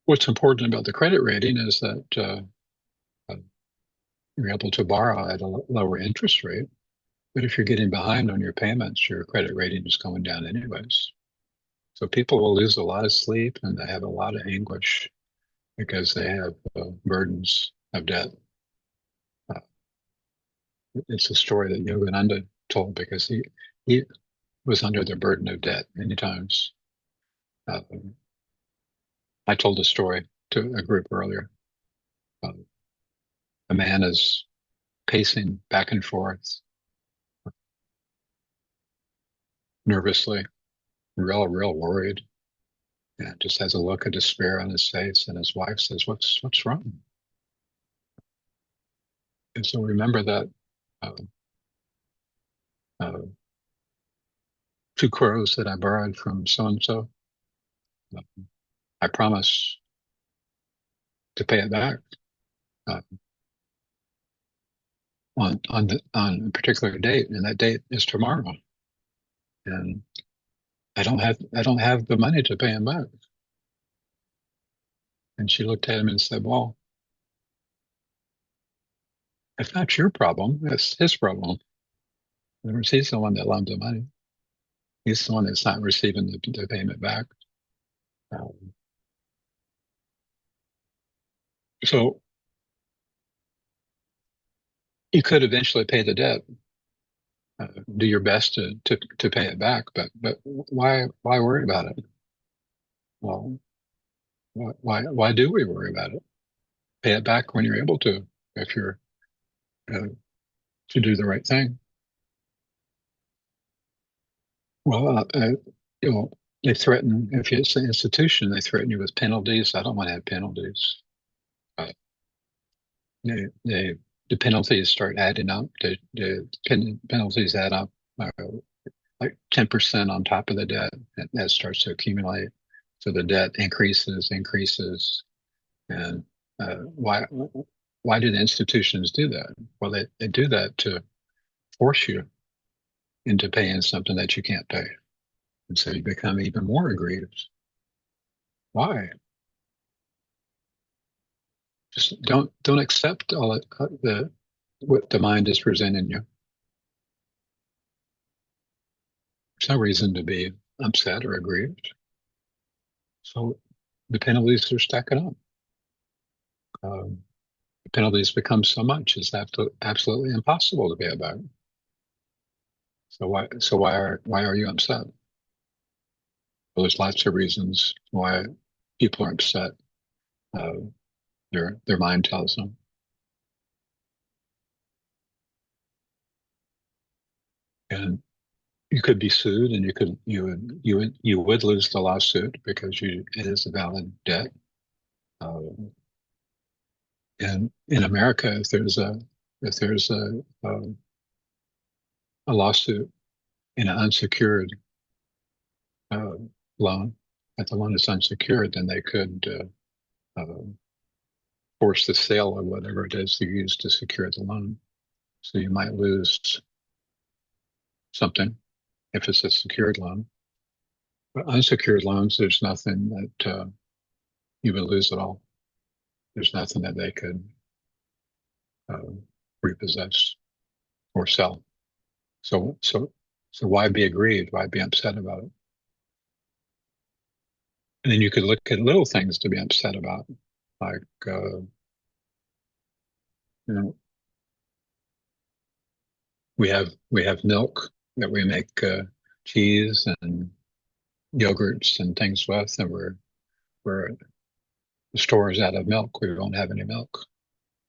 what's important about the credit rating is that uh, you're able to borrow at a lower interest rate. But if you're getting behind on your payments, your credit rating is going down anyways. So people will lose a lot of sleep and they have a lot of anguish because they have burdens of debt. Uh, it's a story that Yogananda told because he was under the burden of debt many times. Uh, I told a story to a group earlier. Uh, a man is pacing back and forth nervously, real worried, and just has a look of despair on his face. And his wife says, "What's wrong?" And so remember that uh, uh, 2 crores that I borrowed from so and so. I promise to pay it back uh, on a particular date, and that date is tomorrow. And I don't have the money to pay him back. And she looked at him and said, "Well, it's not your problem. It's his problem. In other words, he's the one that loaned the money. He's the one that's not receiving the payment back." Um, so you could eventually pay the debt, do your best to pay it back, but why worry about it? Well, why do we worry about it? Pay it back when you're able to, if you're uh, to do the right thing. Well, you know, they threaten, if it's an institution, they threaten you with penalties. I don't want to have penalties. Uh, they the penalties start adding up. The penalties add up like 10% on top of the debt, and that starts to accumulate. So the debt increases. And why do the institutions do that? Well, they do that to force you into paying something that you can't pay. And so you become even more aggrieved. Why? Just don't accept all the what the mind is presenting you. There's no reason to be upset or aggrieved. So the penalties are stacking up. The penalties become so much it's absolutely impossible to pay back. So why are you upset? Well, there's lots of reasons why people are upset. Uh, their mind tells them, and you could be sued, and you would lose the lawsuit because it is a valid debt. Uh, and in America, if there's a lawsuit in an unsecured uh, loan, if the loan is unsecured, then they could force the sale of whatever it is you use to secure the loan. So you might lose something if it's a secured loan. But unsecured loans, there's nothing that you would lose at all. There's nothing that they could uh, repossess or sell. So, so, so why be aggrieved? Why be upset about it? And then you could look at little things to be upset about, like you know, we have milk that we make cheese and yogurts and things with, and we're the store is out of milk. We won't have any milk.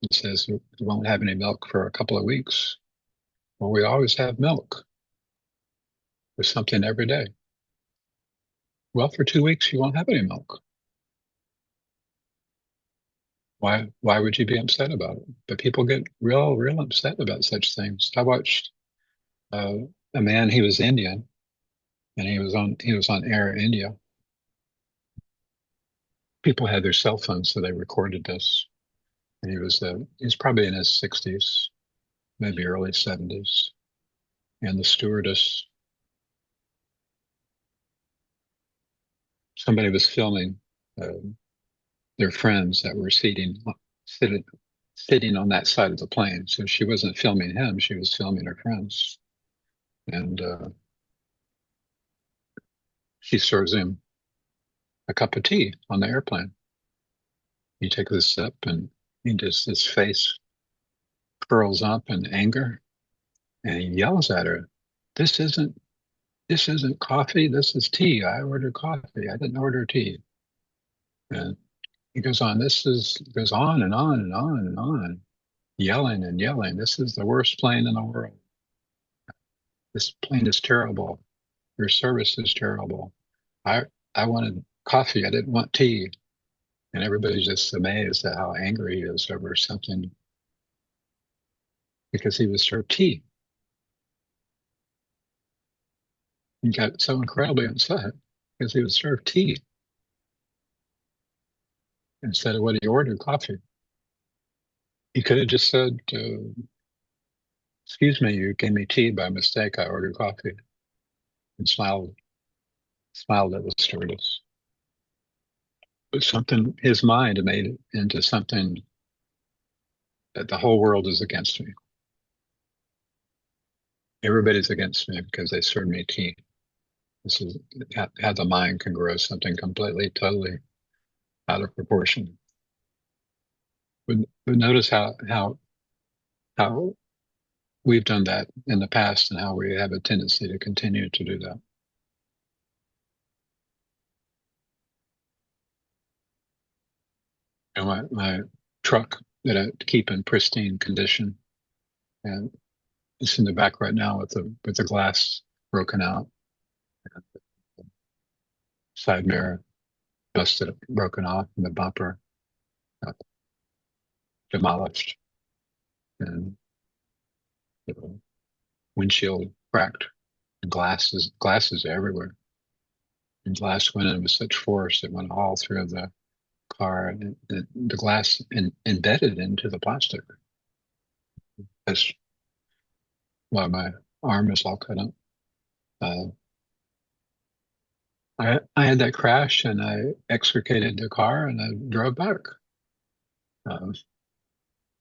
It says we won't have any milk for a couple of weeks. Well, we always have milk with something every day. Well, for 2 weeks you won't have any milk. Why would you be upset about it? But people get real upset about such things. I watched uh, a man. He was Indian, and he was on Air India. People had their cell phones, so they recorded this. And he's probably in his 60s, maybe early 70s. And the stewardess, somebody was filming uh, their friends that were sitting sitting on that side of the plane. So she wasn't filming him; she was filming her friends. And she serves him a cup of tea on the airplane. He takes a sip, and his face curls up in anger, and he yells at her, "This isn't this isn't coffee. This is tea. I ordered coffee. I didn't order tea." And he goes on and on and on and on, yelling and yelling. This is the worst plane in the world. This plane is terrible. Your service is terrible. I I wanted coffee. I didn't want tea. And everybody's just amazed at how angry he is over something because he was served tea. He got so incredibly upset because he was served tea instead of what he ordered, coffee. He could have just said, "Excuse me, you gave me tea by mistake. I ordered coffee," and smiled at the stewardess. But something, his mind made it into something that the whole world is against me. Everybody's against me because they served me tea. This is how the mind can grow something completely, totally out of proportion. But notice how we've done that in the past and how we have a tendency to continue to do that. And my truck that I keep in pristine condition, and it's in the back right now with the glass broken out, side mirror busted, broken off, and the bumper uh, demolished, and the windshield cracked. And glasses everywhere. And glass went in with such force it went all through the car, and the glass embedded into the plastic. That's why my arm is all cut up. Uh, I had that crash, and I extricated the car, and I drove back. Uh,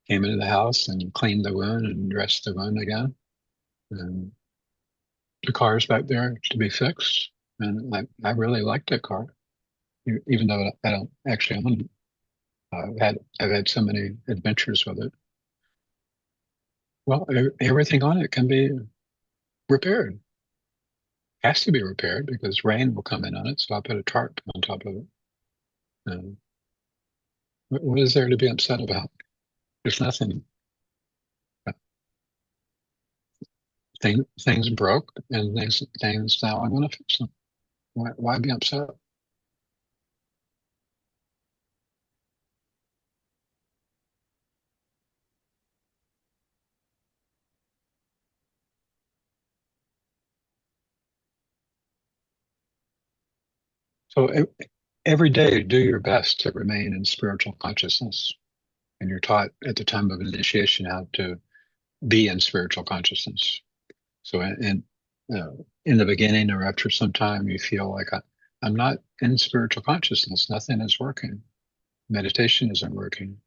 Came into the house and cleaned the wound and dressed the wound again. And the car is back there to be fixed. And I really like that car, even though I don't actually own it. I've had so many adventures with it. Well, everything on it can be repaired. Has to be repaired because rain will come in on it. So I put a tarp on top of it. And what is there to be upset about? There's nothing. Things broke, and things now I'm going to fix them. Why be upset? So every day, do your best to remain in spiritual consciousness. and you're taught at the time of initiation how to be in spiritual consciousness. So in the beginning or after some time, you feel like I'm not in spiritual consciousness. Nothing is working. Meditation isn't working.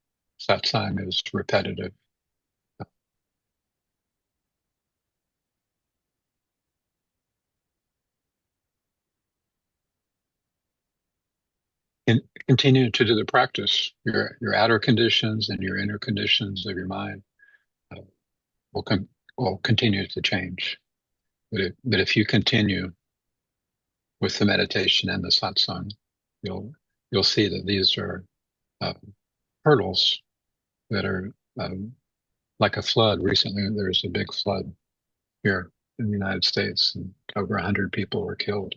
Satsang is repetitive. And continue to do the practice. Your outer conditions and your inner conditions of your mind uh, will continue to change. But if you continue with the meditation and the satsang, you'll you'll see that these are uh, hurdles that are like a flood. Recently, there was a big flood here in the United States, and over 100 people were killed.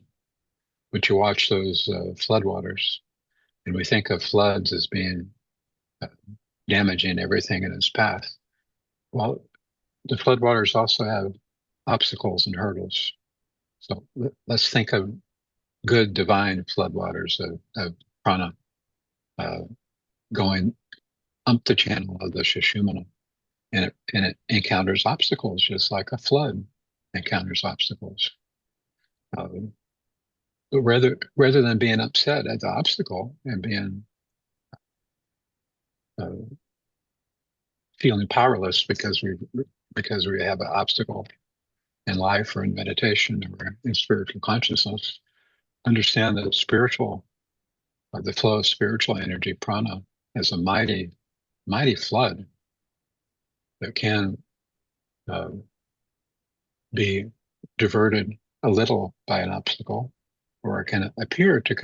But you watch those floodwaters, and we think of floods as being uh, damaging everything in its path. Well, the floodwaters also have obstacles and hurdles. So let's think of good divine floodwaters of prana uh, going up the channel of the Sushumna. And it encounters obstacles just like a flood encounters obstacles. Um, but rather than being upset at the obstacle and being uh, feeling powerless because we have an obstacle in life or in meditation or in spiritual consciousness, understand that the flow of spiritual energy, prana, is a mighty flood that can uh, be diverted a little by an obstacle, or it can appear to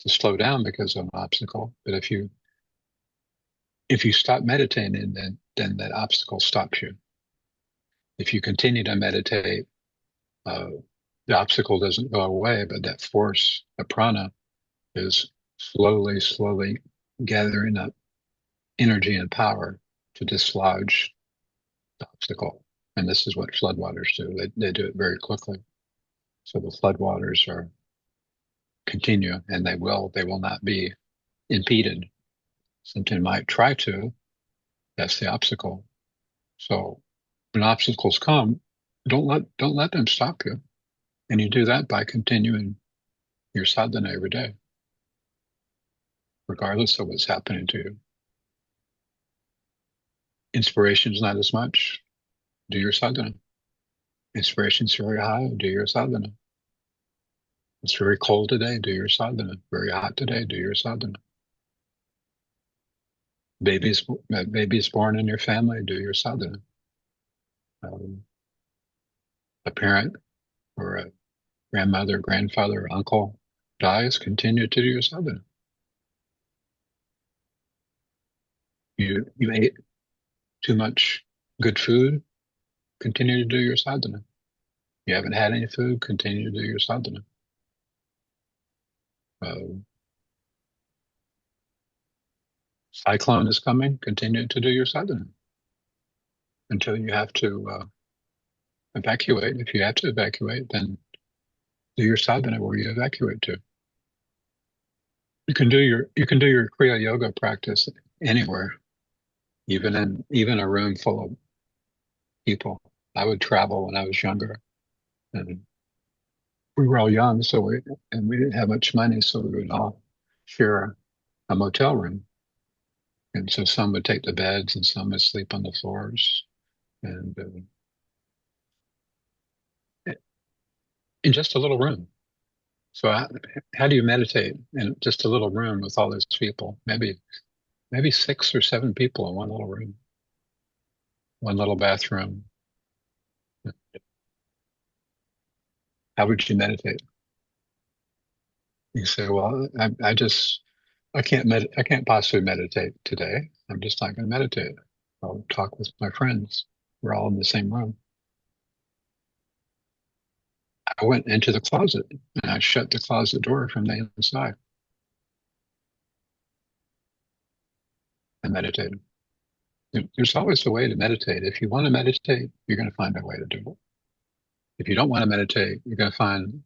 slow down because of an obstacle. But if you stop meditating, then that obstacle stops you. If you continue to meditate, uh, the obstacle doesn't go away, but that force, the prana, is slowly gathering up energy and power to dislodge the obstacle. And this is what floodwaters do. They do it very quickly. So the floodwaters are continue, and they will not be impeded. Something might try to. That's the obstacle. So when obstacles come, don't let them stop you. And you do that by continuing your sadhana every day, regardless of what's happening to you. Inspiration's not as much. Do your sadhana. Inspiration's very high. Do your sadhana. It's very cold today. Do your sadhana. Very hot today. Do your sadhana. Baby's born in your family. Do your sadhana. Um, a parent or a grandmother, grandfather, or uncle dies. Continue to do your sadhana. You ate too much good food. Continue to do your sadhana. You haven't had any food. Continue to do your sadhana. Uh, Cyclone is coming. Continue to do your sadhana until you have to evacuate. If you have to evacuate, then do your sadhana where you evacuate to. You can do your Kriya Yoga practice anywhere, even a room full of people. I would travel when I was younger, and we were all young, and we didn't have much money, so we would all share a motel room. And so some would take the beds, and some would sleep on the floors, and in just a little room. So how do you meditate in just a little room with all those people? Maybe 6 or 7 people in one little room, one little bathroom. How would you meditate? You say, well, I can't possibly meditate today. I'm just not going to meditate. I'll talk with my friends. We're all in the same room. I went into the closet and I shut the closet door from the inside and meditated. There's always a way to meditate. If you want to meditate, you're going to find a way to do it. If you don't want to meditate, you're going to find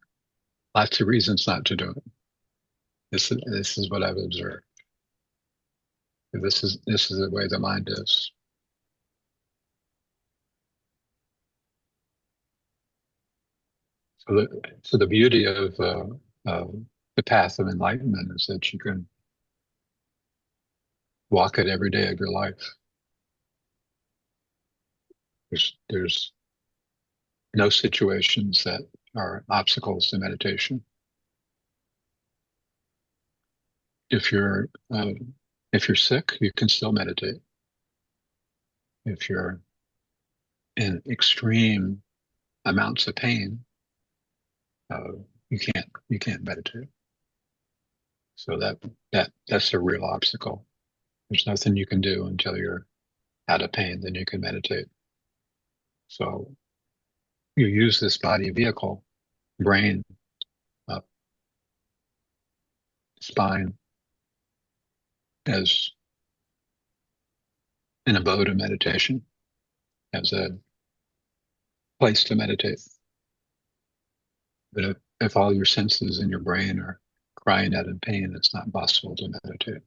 lots of reasons not to do it. This is what I've observed. This is the way the mind is. So the beauty of the path of enlightenment is that you can walk it every day of your life. There's no situations that are obstacles to meditation. If you're sick, you can still meditate. If you're in extreme amounts of pain, uh, you can't meditate. So that's a real obstacle. There's nothing you can do until you're out of pain, then you can meditate. So you use this body vehicle, brain, uh, spine, as an abode of meditation, as a place to meditate. But if all your senses in your brain are crying out in pain, it's not possible to meditate.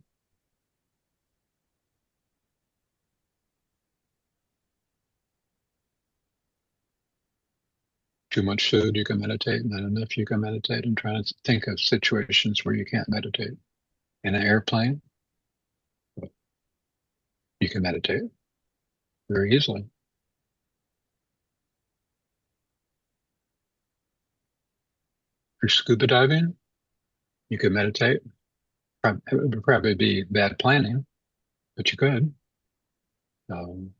Too much food, you can meditate. Not enough, you can meditate. I'm trying to think of situations where you can't meditate. In an airplane, you can meditate very easily. If you're scuba diving, you can meditate. It would probably be bad planning, but you could. Um,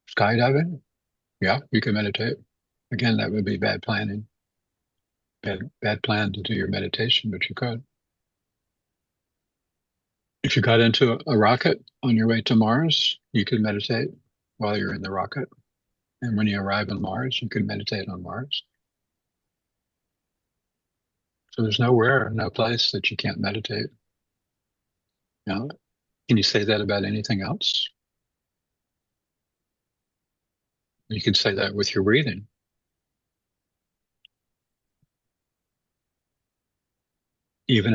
Skydiving, yeah, you can meditate. Again, that would be bad planning. Bad plan to do your meditation, but you could. If you got into a rocket on your way to Mars, you could meditate while you're in the rocket. And when you arrive on Mars, you can meditate on Mars. So there's nowhere, no place that you can't meditate. You know, can you say that about anything else? You can say that with your breathing. Even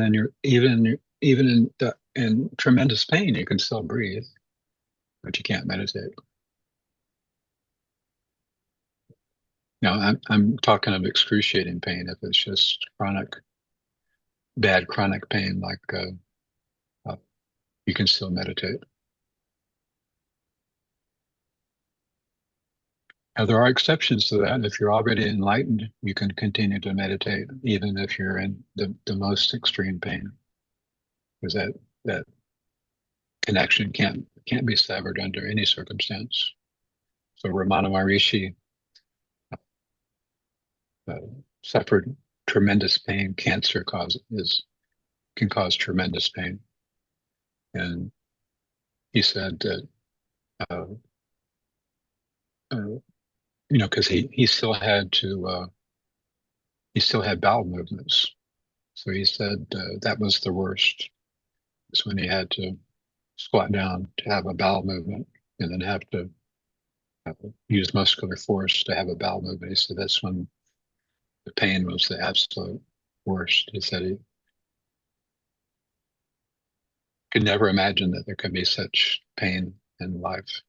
in tremendous pain, you can still breathe, but you can't meditate. I'm talking of excruciating pain. If it's just bad chronic pain, like you can still meditate. Now, there are exceptions to that. If you're already enlightened, you can continue to meditate even if you're in the most extreme pain, because that connection can't be severed under any circumstance. So Ramana Maharishi uh, suffered tremendous pain. Cancer can cause tremendous pain, and he said that uh, uh, because he still had bowel movements. So he said that was the worst. Is when he had to squat down to have a bowel movement, and then have to use muscular force to have a bowel movement. He said that's when the pain was the absolute worst. He said he could never imagine that there could be such pain in life,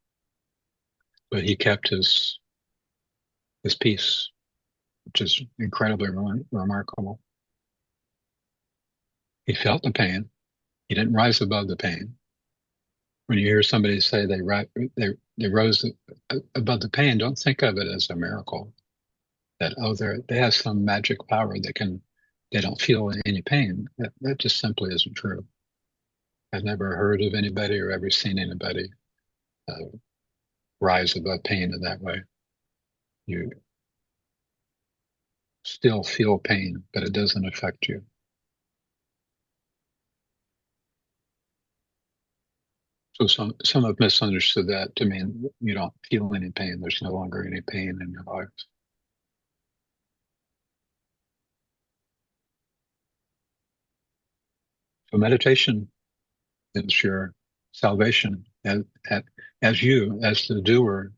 but he kept his peace, which is incredibly remarkable. He felt the pain. He didn't rise above the pain. When you hear somebody say they rose above the pain, don't think of it as a miracle. That they have some magic power they don't feel any pain. That just simply isn't true. I've never heard of anybody or ever seen anybody uh, rise above pain in that way. You still feel pain, but it doesn't affect you. So some have misunderstood that to mean you don't feel any pain. There's no longer any pain in your life. So meditation is your salvation. As, as the doer,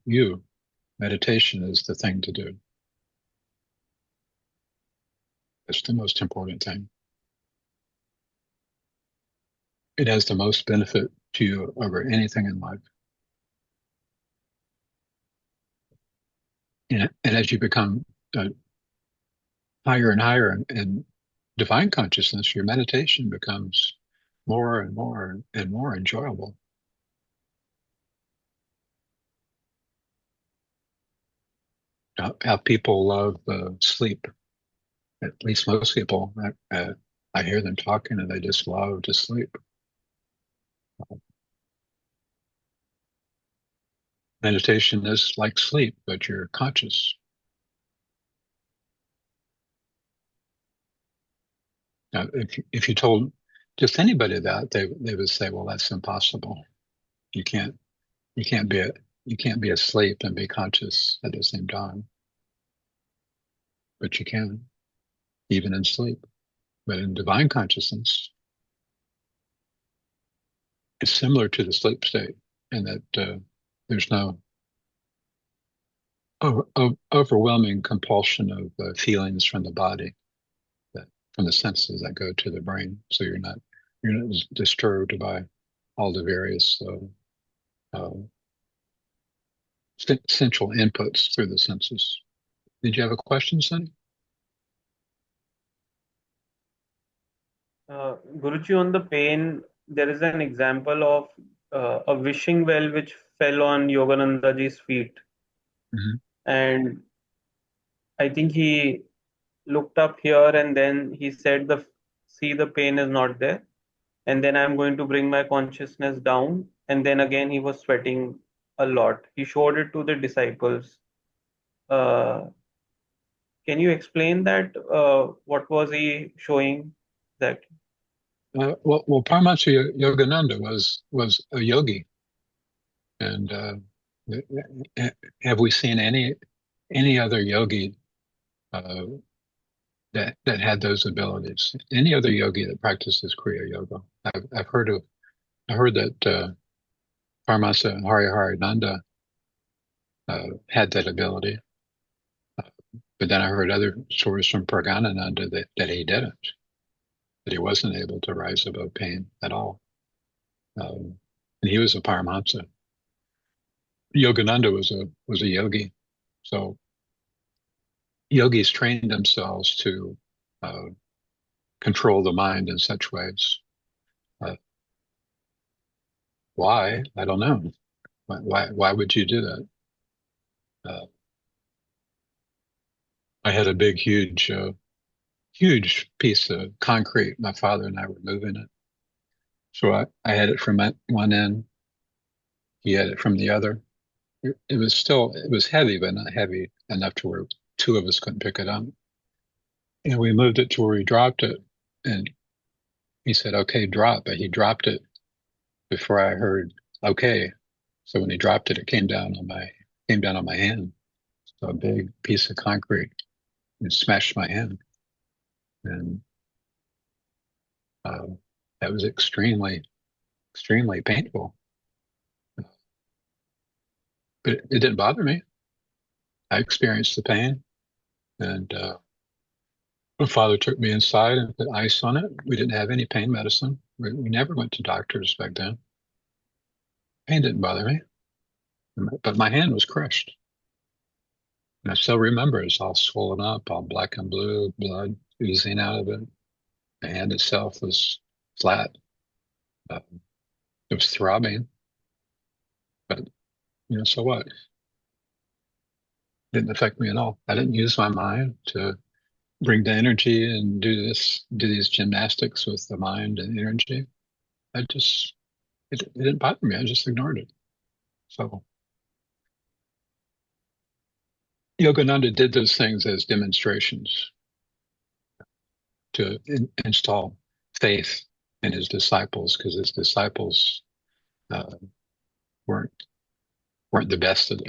meditation is the thing to do. It's the most important thing. it has the most benefit to you over anything in life. And as you become higher and higher in divine consciousness, your meditation becomes more and more and more enjoyable. How people love sleep. At least most people, I hear them talking and they just love to sleep. Meditation is like sleep, but you're conscious. Now, if you told just anybody that, they would say, "Well, that's impossible. You can't you can't be a, you can't be asleep and be conscious at the same time." But you can, even in sleep. But in divine consciousness, it's similar to the sleep state, in that there's no overwhelming compulsion of feelings from the body, that, from the senses that go to the brain. So you're not disturbed by all the various uh, central inputs through the senses. Did you have a question, Sonny? Guruji, on the pain, there is an example of a wishing well which fell on Yoganandaji's feet. Mm-hmm. And I think he looked up here and then he said, see, the pain is not there. And then I'm going to bring my consciousness down. And then again, he was sweating a lot. He showed it to the disciples. Uh, can you explain that? What was he showing exactly? Well, Paramahansa Yogananda was a yogi, and have we seen any other yogi uh, that had those abilities? Any other yogi that practices Kriya Yoga? I've heard that Paramahansa Hariharananda had that ability, but then I heard other stories from Praganananda that he didn't, that he wasn't able to rise above pain at all. And he was a Paramahansa. Yogananda was a yogi, so yogis train themselves to uh, control the mind in such ways. Uh, why? I don't know. Why would you do that? Uh, I had a big, huge piece of concrete. My father and I were moving it, so I had it from one end. He had it from the other. It was heavy, but not heavy enough to where two of us couldn't pick it up. And we moved it to where he dropped it, and he said, "Okay, drop." But he dropped it before I heard "okay." So when he dropped it, it came down on my hand. So a big piece of concrete and smashed my hand, and uh, that was extremely painful. But it didn't bother me. I experienced the pain, and my father took me inside and put ice on it. We didn't have any pain medicine. We never went to doctors back then. Pain didn't bother me, but my hand was crushed. And I still remember it's all swollen up, all black and blue, blood oozing out of it. The hand itself was flat. Uh, it was throbbing, but so what? Didn't affect me at all. I didn't use my mind to bring the energy and do these gymnastics with the mind and energy. It didn't bother me. I just ignored it. So Yogananda did those things as demonstrations to install faith in his disciples, because his disciples uh, weren't weren't the best of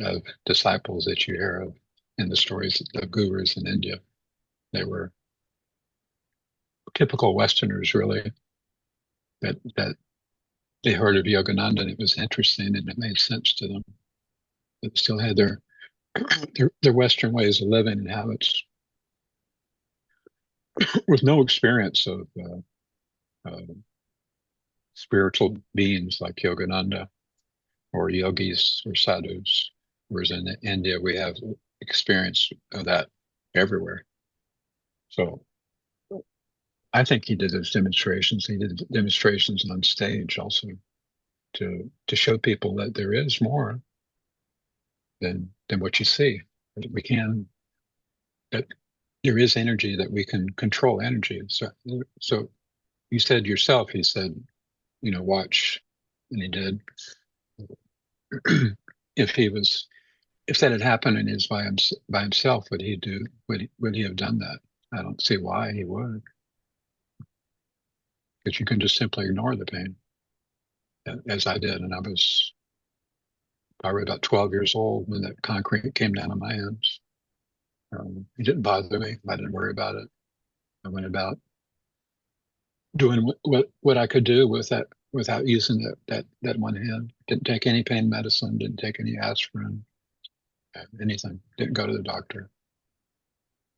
disciples that you hear of in the stories of gurus in India. They were typical Westerners, really, that they heard of Yogananda and it was interesting and it made sense to them. They still had their Western ways of living and habits with no experience of spiritual beings like Yogananda or yogis or sadhus. Whereas in India, we have experience of that everywhere. So I think he did those demonstrations. He did demonstrations on stage also to show people that there is more than what you see. That we can, that there is energy, that we can control energy. So you said yourself, he said, watch, and he did. If that had happened and he was by himself, would he have done that? I don't see why he would, because you can just simply ignore the pain, as I did, and I was probably about 12 years old when that concrete came down on my hands. It didn't bother me. I didn't worry about it. I went about doing what I could do with that without using that one hand. Didn't take any pain medicine. Didn't take any aspirin. Anything. Didn't go to the doctor.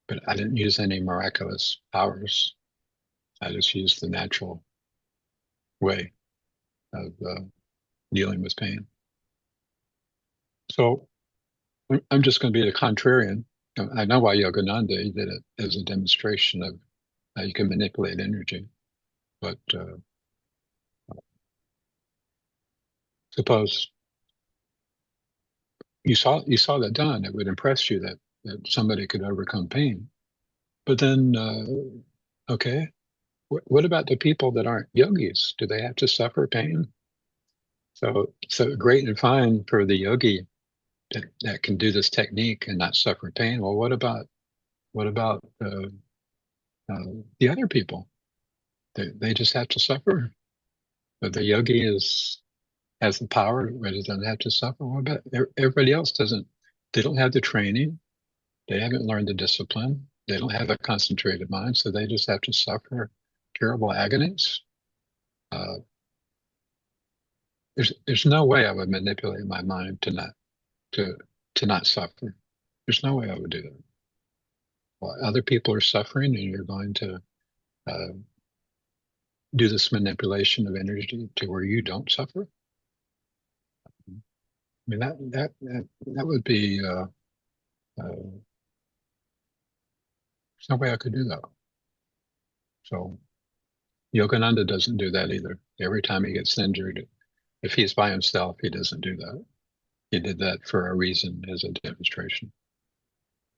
But I didn't use any miraculous powers. I just used the natural way of dealing with pain. So I'm just going to be the contrarian. I know why Yogananda did it as a demonstration of how you can manipulate energy. But suppose you saw that done, it would impress you that somebody could overcome pain. But then, okay, what about the people that aren't yogis? Do they have to suffer pain? So great and fine for the yogi that can do this technique and not suffer pain. Well, what about the other people? They just have to suffer. But the yogi has the power, but it doesn't have to suffer. What about everybody else? Doesn't? They don't have the training. They haven't learned the discipline. They don't have a concentrated mind, so they just have to suffer terrible agonies. There's no way I would manipulate my mind to not suffer. There's no way I would do that. Well, other people are suffering, and you're going to do this manipulation of energy to where you don't suffer. I mean that would be. There's no way I could do that. So Yogananda doesn't do that either. Every time he gets injured, if he's by himself, he doesn't do that. He did that for a reason, as a demonstration.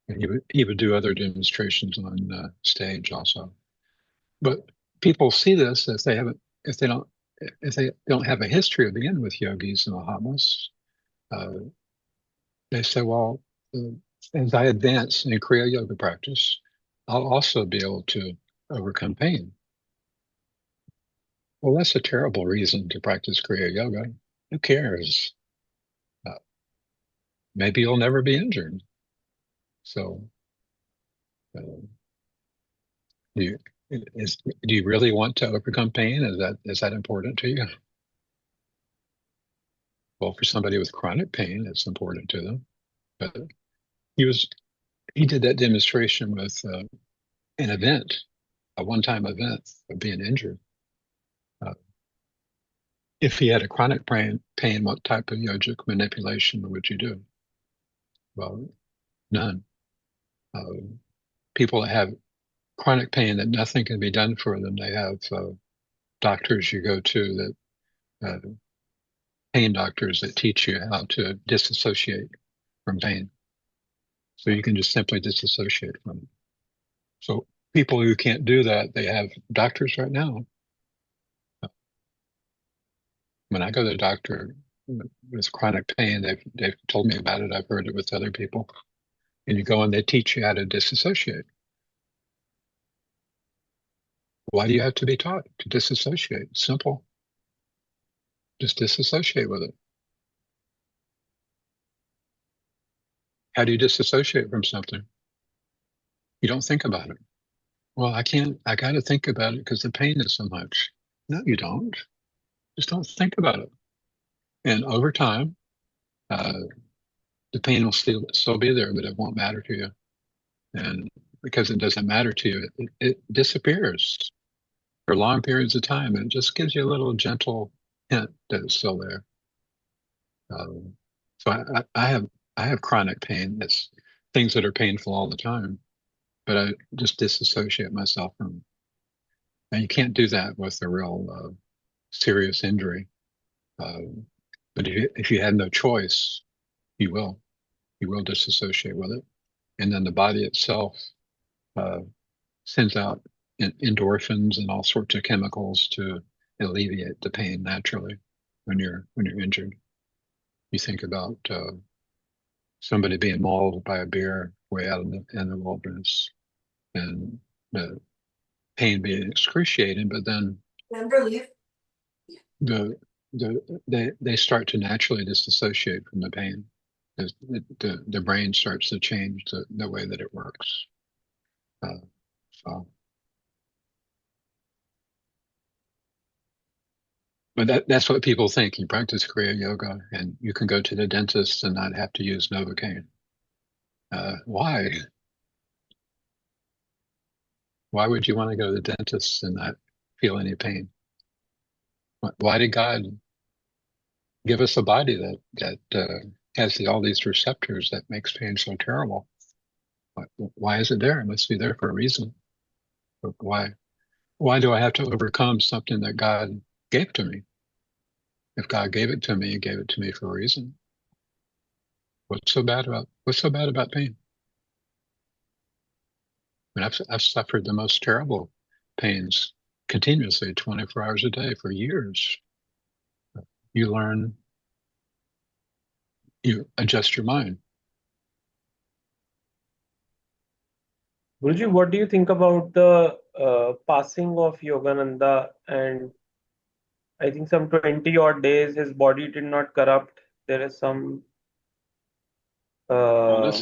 And he would do other demonstrations on stage also. But people see this if they don't have a history of being with yogis and Mahatmas. They say, well, as I advance in Kriya Yoga practice, I'll also be able to overcome pain. Well, that's a terrible reason to practice Kriya Yoga. Who cares? Maybe you'll never be injured. So, do you really want to overcome pain? Is that important to you? Well, for somebody with chronic pain, it's important to them. But he did that demonstration with an event, a one-time event of being injured. If he had a chronic pain, what type of yogic manipulation would you do? Well, none. People that have chronic pain that nothing can be done for them, they have doctors you go to that pain doctors that teach you how to disassociate from pain. So you can just simply disassociate from it. So people who can't do that, they have doctors right now. When I go to the doctor with chronic pain, they've told me about it. I've heard it with other people. And you go and they teach you how to disassociate. Why do you have to be taught to disassociate? It's simple. Just disassociate with it. How do you disassociate from something? You don't think about it. Well, I got to think about it because the pain is so much. No, you don't. Just don't think about it. And over time, the pain will still be there, but it won't matter to you. And because it doesn't matter to you, it disappears. for long periods of time, and it just gives you a little gentle hint that it's still there. So I have chronic pain. It's things that are painful all the time, but I just disassociate myself from. And you can't do that with a real serious injury. Uh, but if you had no choice, you will. You will disassociate with it, and then the body itself uh, sends out endorphins and all sorts of chemicals to alleviate the pain naturally when you're injured. You think about somebody being mauled by a bear way out in the wilderness, and the pain being excruciating, but then the they start to naturally disassociate from the pain. The brain starts to change the way that it works. Uh, so, but that's what people think. You practice Kriya Yoga, and you can go to the dentist and not have to use Novocaine. Why? Why would you want to go to the dentist and not feel any pain? Why did God give us a body that has all these receptors that makes pain so terrible? Why is it there? It must be there for a reason. But why do I have to overcome something that God gave to me? If God gave it to me, He gave it to me for a reason. What's so bad about pain? I mean, I've suffered the most terrible pains continuously, 24 hours a day for years. You learn, you adjust your mind. Guruji, what do you think about the passing of Yogananda? And I think some 20 odd days his body did not corrupt. There is some Well,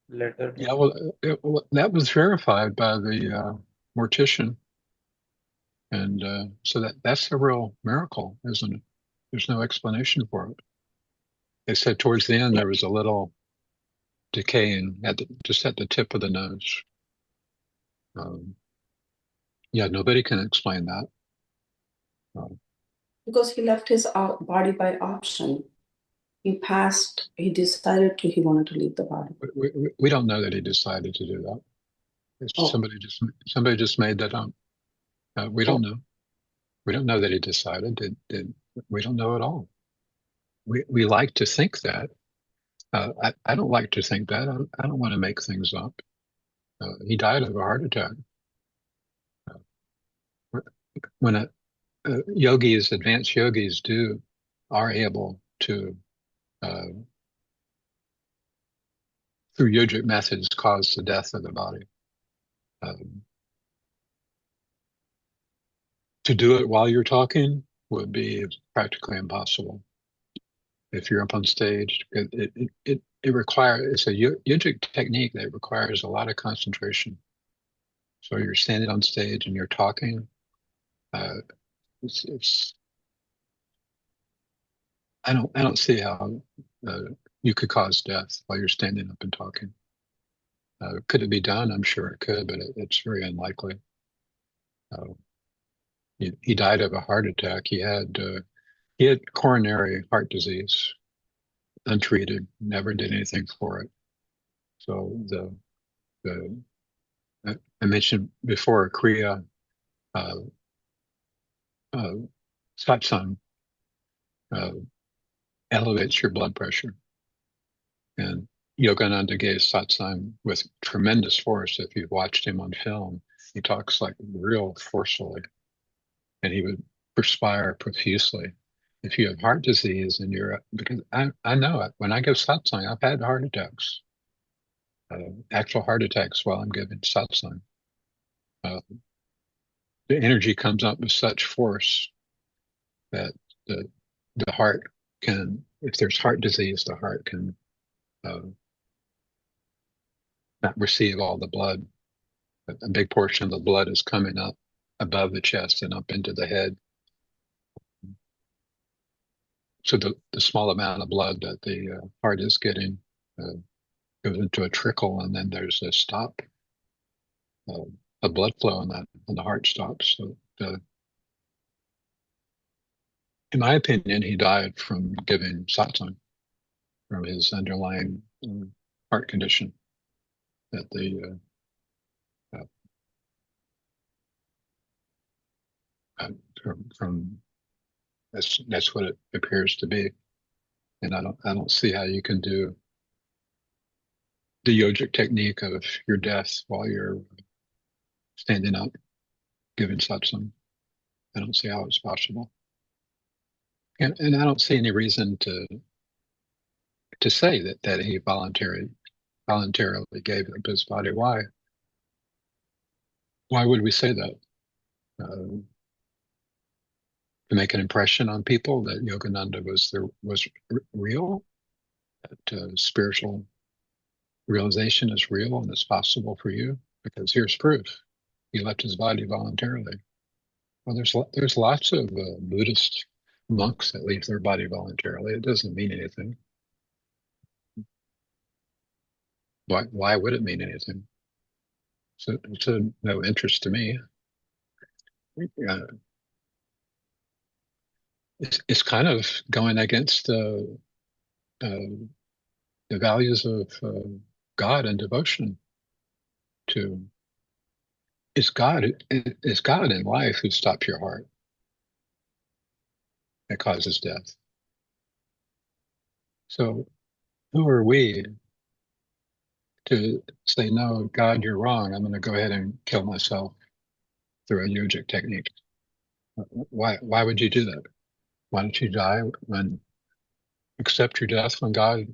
letter. yeah, well, that was verified by the mortician, and so that's a real miracle, isn't it? There's no explanation for it. They said towards the end there was a little decaying just at the tip of the nose. Um, yeah, nobody can explain that. Because he left his body by option. He passed, he decided he wanted to leave the body. We don't know that he decided to do that. Oh. Somebody just made that up. We don't know. We don't know that he decided. We don't know at all. We like to think that. I don't like to think that. I don't want to make things up. He died of a heart attack. When yogis, advanced yogis, are able to, through yogic methods, cause the death of the body. To do it while you're talking would be practically impossible. If you're up on stage, it requires, it's a yogic technique that requires a lot of concentration. So you're standing on stage and you're talking. I don't see how you could cause death while you're standing up and talking. Could it be done? I'm sure it could, but it's very unlikely. He died of a heart attack. He had coronary heart disease, untreated. Never did anything for it. So I mentioned before Kriya satsang elevates your blood pressure. And Yogananda gave satsang with tremendous force. If you've watched him on film, he talks like real forcefully, and he would perspire profusely. If you have heart disease and because I know it, when I give satsang, I've had heart attacks, actual heart attacks while I'm giving satsang. The energy comes up with such force that the heart can, if there's heart disease, the heart can not receive all the blood. A big portion of the blood is coming up above the chest and up into the head. So the small amount of blood that the heart is getting goes into a trickle, and then there's a stop blood flow in that, and the heart stops. So, in my opinion, he died from giving satsang, from his underlying heart condition. That from that's what it appears to be, and I don't see how you can do the yogic technique of your death while you're standing up giving satsang. I don't see how it's possible, and I don't see any reason to say that he voluntarily gave up his body. Why would we say that? To make an impression on people that Yogananda was real, that spiritual realization is real and it's possible for you, because here's proof. He left his body voluntarily. Well, there's lots of Buddhist monks that leave their body voluntarily. It doesn't mean anything. Why would it mean anything? So it's of no interest to me. It's kind of going against the values of God and devotion. It's God in life who stops your heart. It causes death. So who are we to say, no, God, you're wrong. I'm going to go ahead and kill myself through a yogic technique? Why would you do that? Why don't you die accept your death when God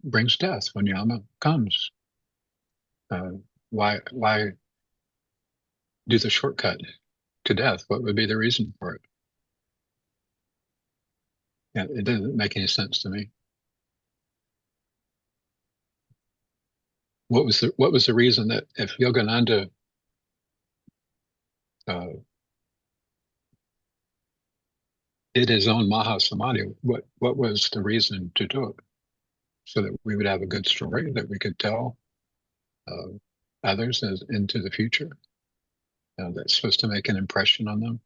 brings death, when Yama comes? Why do the shortcut to death? What would be the reason for it? Yeah, it doesn't make any sense to me. What was the reason that if Yogananda did his own Mahasamadhi, what was the reason to do it? So that we would have a good story that we could tell others into the future. That's supposed to make an impression on them.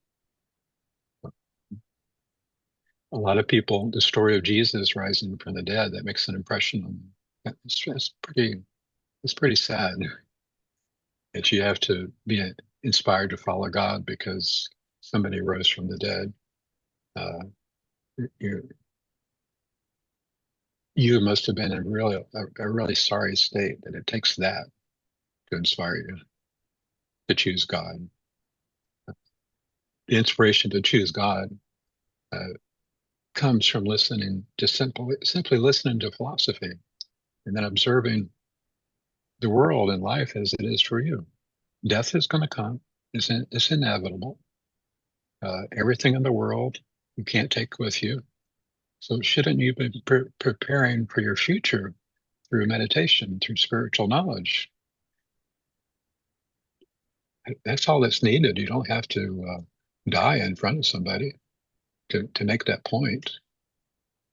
A lot of people, the story of Jesus rising from the dead, that makes an impression on them. It's pretty sad that you have to be inspired to follow God because somebody rose from the dead. You must have been in a really sorry state that it takes that to inspire you to choose God. The inspiration to choose God comes from listening to simply listening to philosophy and then observing the world and life as it is for you. Death is going to come. It's inevitable. Everything in the world you can't take with you. So shouldn't you be preparing for your future through meditation, through spiritual knowledge? That's all that's needed. You don't have to die in front of somebody to make that point.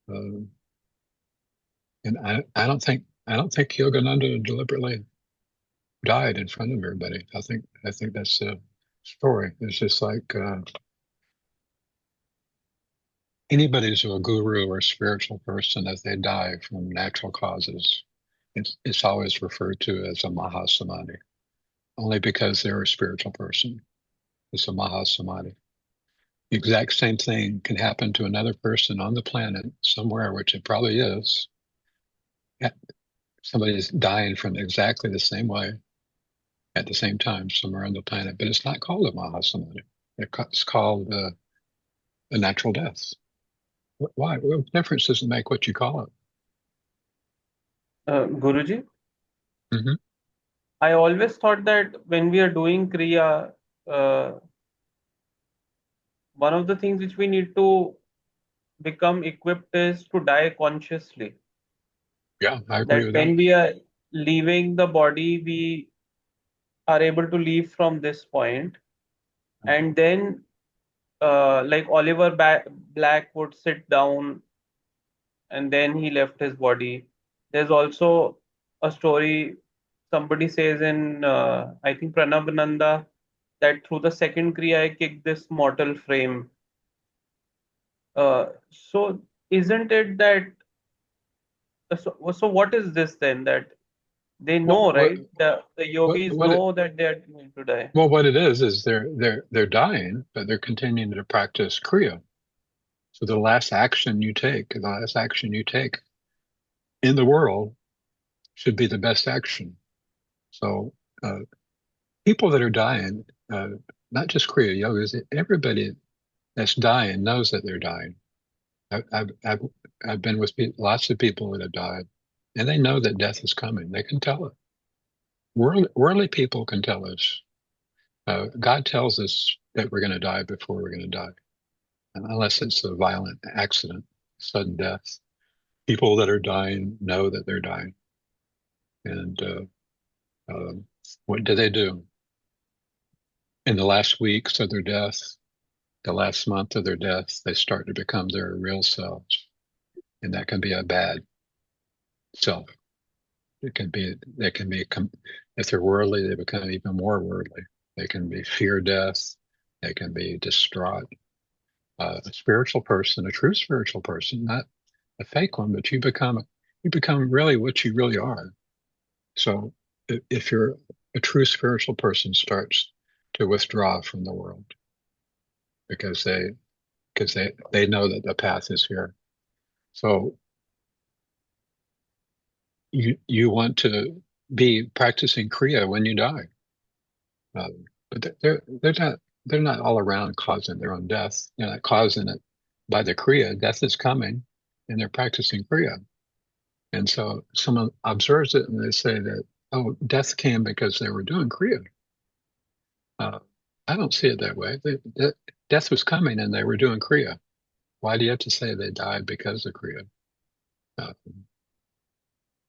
And I don't think Yogananda deliberately died in front of everybody. I think that's a story. It's just like anybody who's a guru or a spiritual person, if they die from natural causes, it's always referred to as a Mahasamadhi, only because they're a spiritual person. It's a Mahasamadhi. The exact same thing can happen to another person on the planet somewhere, which it probably is. Somebody's dying from exactly the same way at the same time somewhere on the planet, but it's not called a Mahasamadhi. It's called a natural death. Why? What difference does it make what you call it? Guruji, Mm-hmm. I always thought that when we are doing Kriya, one of the things which we need to become equipped is to die consciously. Yeah, I agree That with when that. we are leaving the body, we are able to leave from this point, and then like Oliver Black would sit down and then he left his body. There's also a story somebody says in, I think Pranabananda, that through the second Kriya I kick this mortal frame. So isn't it that, so what is this then? That they know, What right? The what yogis what it, know that they are going to die. well, what it is they're dying, but they're continuing to practice Kriya. So the last action you take in the world should be the best action. So uh, people that are dying, not just Kriya yogis, everybody that's dying knows that they're dying. I've been with lots of people that have died, and they know that death is coming. They can tell it. Worldly people can tell us. God tells us that we're going to die before we're going to die, unless it's a violent accident, sudden death. People that are dying know that they're dying. And what do they do? In the last weeks of their death, the last month of their death, they start to become their real selves. And that can be a bad self. They can be, if they're worldly, they become even more worldly. They can be fear death. They can be distraught. A spiritual person, a true spiritual person, not a fake one, but you become really what you really are. So if you're a true spiritual person starts to withdraw from the world because they know that the path is here. So you want to be practicing Kriya when you die. But they're not all around causing their own death. They're not causing it by the Kriya. Death is coming and they're practicing Kriya. And so someone observes it and they say that, oh, death came because they were doing Kriya. I don't see it that way. Death was coming and they were doing Kriya. Why do you have to say they died because of Kriya? Uh,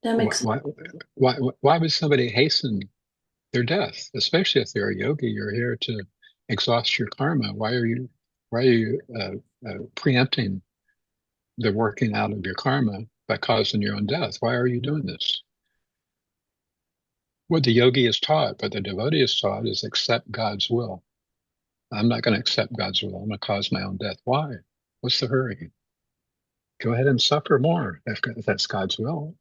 That makes why would somebody hasten their death? Especially if they're a yogi, you're here to exhaust your karma. Why are you preempting the working out of your karma by causing your own death? Why are you doing this? What the yogi is taught, what the devotee is taught, is accept God's will. I'm not going to accept God's will. I'm going to cause my own death. Why? What's the hurry? Go ahead and suffer more if that's God's will.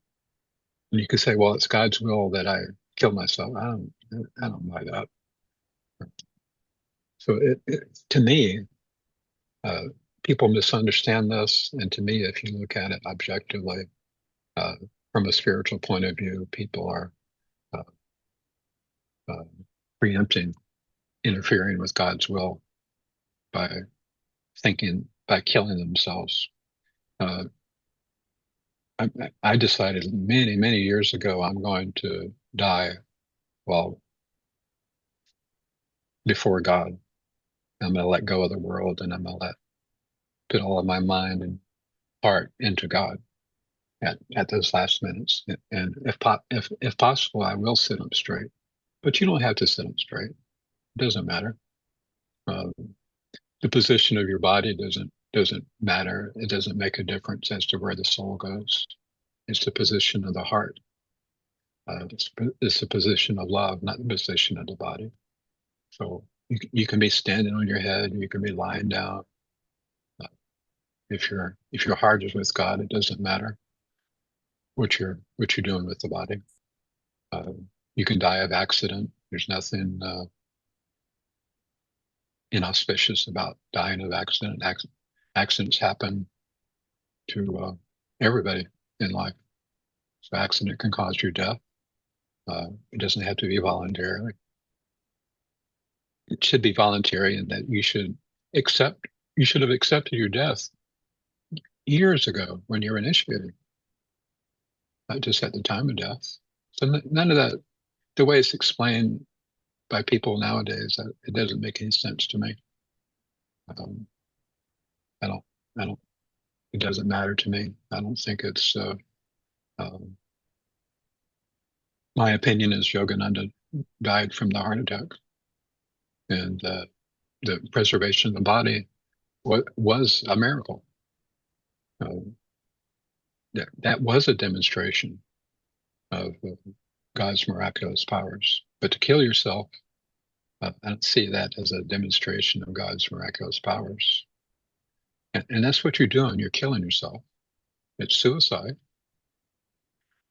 And you could say, well, it's God's will that I kill myself. I don't buy that. So to me, people misunderstand this. And to me, if you look at it objectively, uh, from a spiritual point of view, people are uh, uh, preempting, interfering with God's will by by killing themselves. Uh, I decided many, many years ago I'm going to die well before God. I'm going to let go of the world and I'm going to put all of my mind and heart into God at those last minutes. And if possible, I will sit up straight. But you don't have to sit up straight. It doesn't matter. Um, the position of your body doesn't matter. It doesn't make a difference as to where the soul goes. It's the position of the heart. It's the position of love, not the position of the body. So you can be standing on your head, you can be lying down. If your heart is with God, it doesn't matter what you're doing with the body. You can die of accident. There's nothing inauspicious about dying of accident. Accidents happen to everybody in life. So accident can cause your death. It doesn't have to be voluntary. It should be voluntary, and that you should have accepted your death years ago when you were initiated, not just at the time of death. So none of that, the way it's explained by people nowadays, it doesn't make any sense to me. Um, I don't, it doesn't matter to me. I don't think it's, um, my opinion is Yogananda died from the heart attack, and the preservation of the body was a miracle. That was a demonstration of God's miraculous powers. But to kill yourself, I don't see that as a demonstration of God's miraculous powers. And that's what you're doing. You're killing yourself. It's suicide.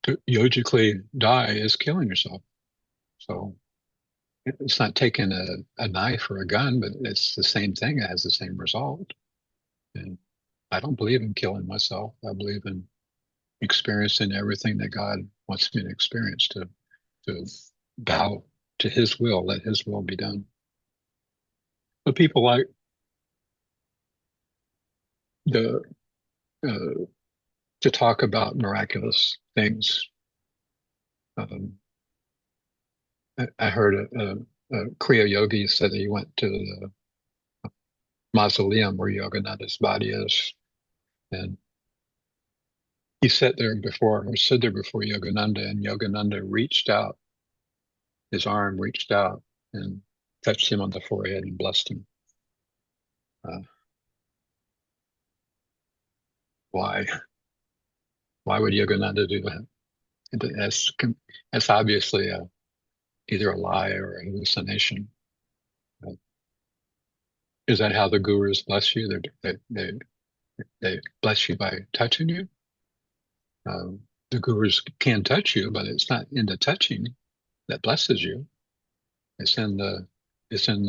To yogically die is killing yourself. So it's not taking a knife or a gun, but it's the same thing. It has the same result. And I don't believe in killing myself. I believe in experiencing everything that God wants me to experience, to bow to his will, let his will be done. But people like the to talk about miraculous things. I heard a Kriya yogi said that he went to the mausoleum where Yogananda's body is, and he stood there before Yogananda, and Yogananda reached out, his arm reached out and touched him on the forehead and blessed him. Why? Why would Yogananda do that? That's obviously either a lie or a hallucination. Is that how the gurus bless you? They bless you by touching you. The gurus can touch you, but it's not in the touching that blesses you. It's in the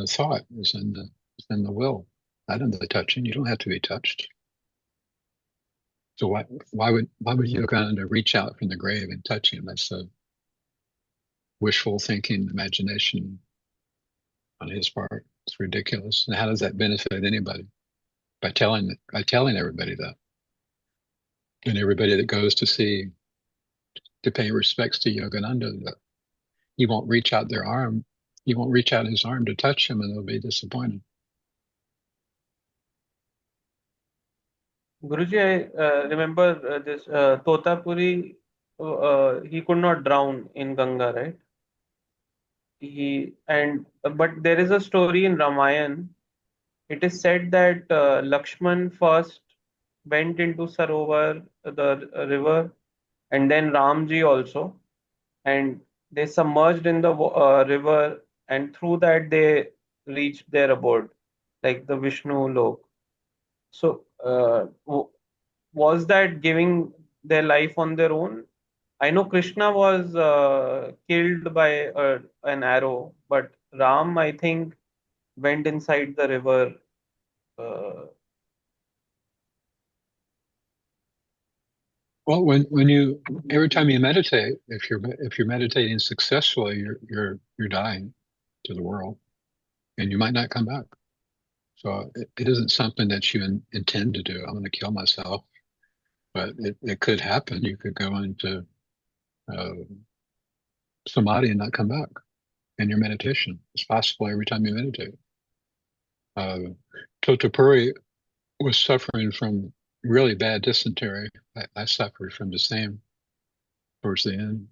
thought. It's in the will, not in the touching. You don't have to be touched. So why would Yogananda reach out from the grave and touch him? That's a wishful thinking, imagination on his part. It's ridiculous. And how does that benefit anybody? By telling everybody that. And everybody that goes to pay respects to Yogananda, that he won't reach out his arm to touch him, and they'll be disappointed. Guruji, I remember this Totapuri, he could not drown in Ganga, right? But there is a story in Ramayana. It is said that Lakshman first went into Sarovar, the river, and then Ramji also, and they submerged in the river, and through that they reached their abode, like the Vishnu lok. So, was that giving their life on their own? I know Krishna was killed by an arrow, but Ram, I think, went inside the river. Well, every time you meditate, if you're meditating successfully, you're dying to the world, and you might not come back. So it isn't something that you intend to do. I'm going to kill myself, but it could happen. You could go into samadhi and not come back in your meditation. It's possible every time you meditate. Totapuri was suffering from really bad dysentery. I suffered from the same towards the end.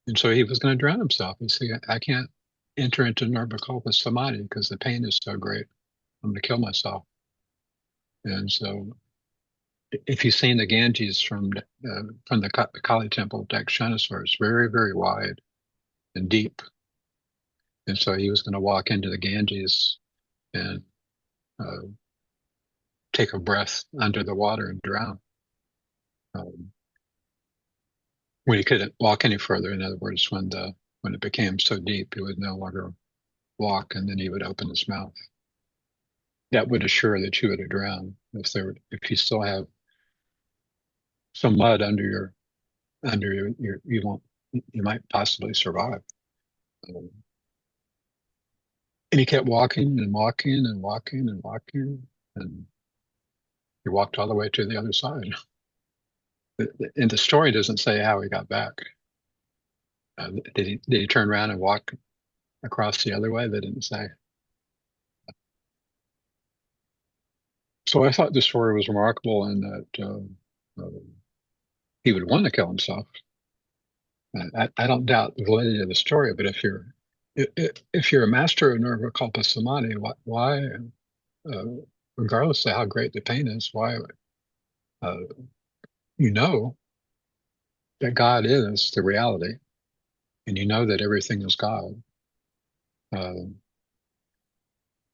And so he was going to drown himself. He said, I can't enter into Nirvikalpa Samadhi because the pain is so great. I'm going to kill myself. And so if you've seen the Ganges from the Kali temple, Dakshinaswar, it's very, very wide and deep. And so he was going to walk into the Ganges and take a breath under the water and drown. When he couldn't walk any further, in other words, when it became so deep, he would no longer walk, and then he would open his mouth. That would assure that you would have drowned. If you still have some mud under your, you might possibly survive. And he kept walking and walking and walking and walking, and he walked all the way to the other side. And the story doesn't say how he got back. Did he turn around and walk across the other way? They didn't say. So I thought the story was remarkable in that he would want to kill himself. I don't doubt the validity of the story, but if you're a master of Nirvikalpa Samadhi, why regardless of how great the pain is, why you know that God is the reality, and you know that everything is God.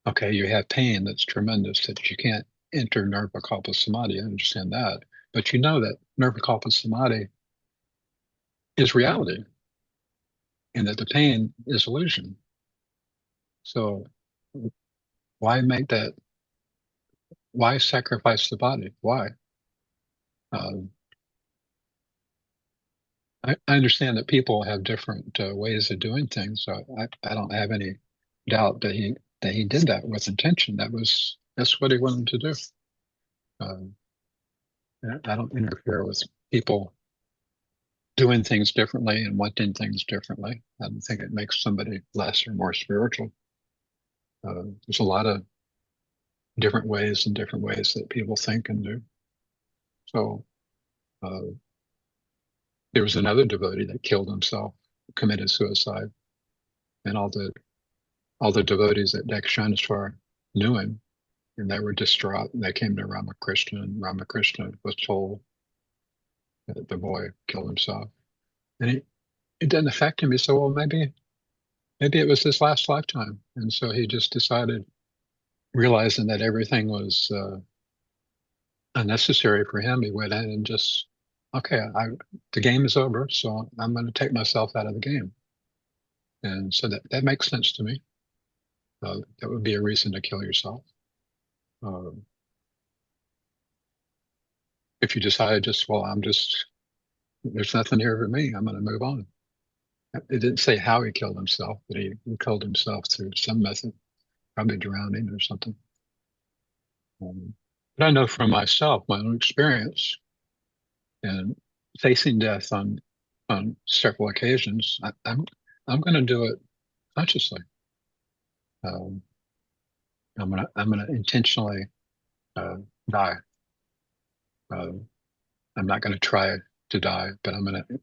Okay, you have pain that's tremendous that you can't enter Nirvikalpa Samadhi. I understand that. But you know that Nirvikalpa Samadhi is reality and that the pain is illusion. So why make that? Why sacrifice the body? Why? I understand that people have different ways of doing things. So I don't have any doubt that he did that with intention. That's what he wanted to do. I don't interfere with people doing things differently and wanting things differently. I don't think it makes somebody less or more spiritual. There's a lot of different ways that people think and do. So there was another devotee that killed himself, committed suicide, and all the devotees at Dakshineshwar knew him, and they were distraught. And they came to Ramakrishna, and Ramakrishna was told that the boy killed himself, and it didn't affect him. He said, "Well, maybe it was his last lifetime," and so he just decided, realizing that everything was unnecessary for him. He went in and just, okay, the game is over, so I'm going to take myself out of the game. And so that makes sense to me. That would be a reason to kill yourself. If you decide there's nothing here for me, I'm going to move on. It didn't say how he killed himself, but he killed himself through some method, probably drowning or something. But I know from myself, my own experience, and facing death on several occasions, I'm going to do it consciously. I'm going to intentionally die. I'm not going to try to die, but I'm going to,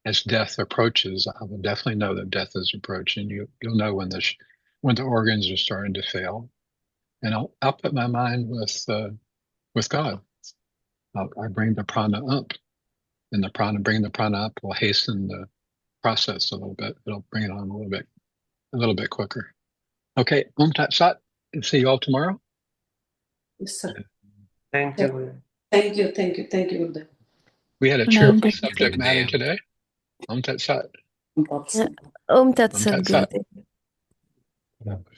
as death approaches, I will definitely know that death is approaching. You'll know when the organs are starting to fail, and I'll put my mind with God. I bring the prana up, and bringing the prana up will hasten the process a little bit. It'll bring it on a little bit quicker. Okay, Tat Sat. See you all tomorrow. Yes, sir. Thank you. Thank you, Gurudev. We had a cheerful subject matter today. Tat Sat. Om Tat Tat Sat, Sat. Gurudev.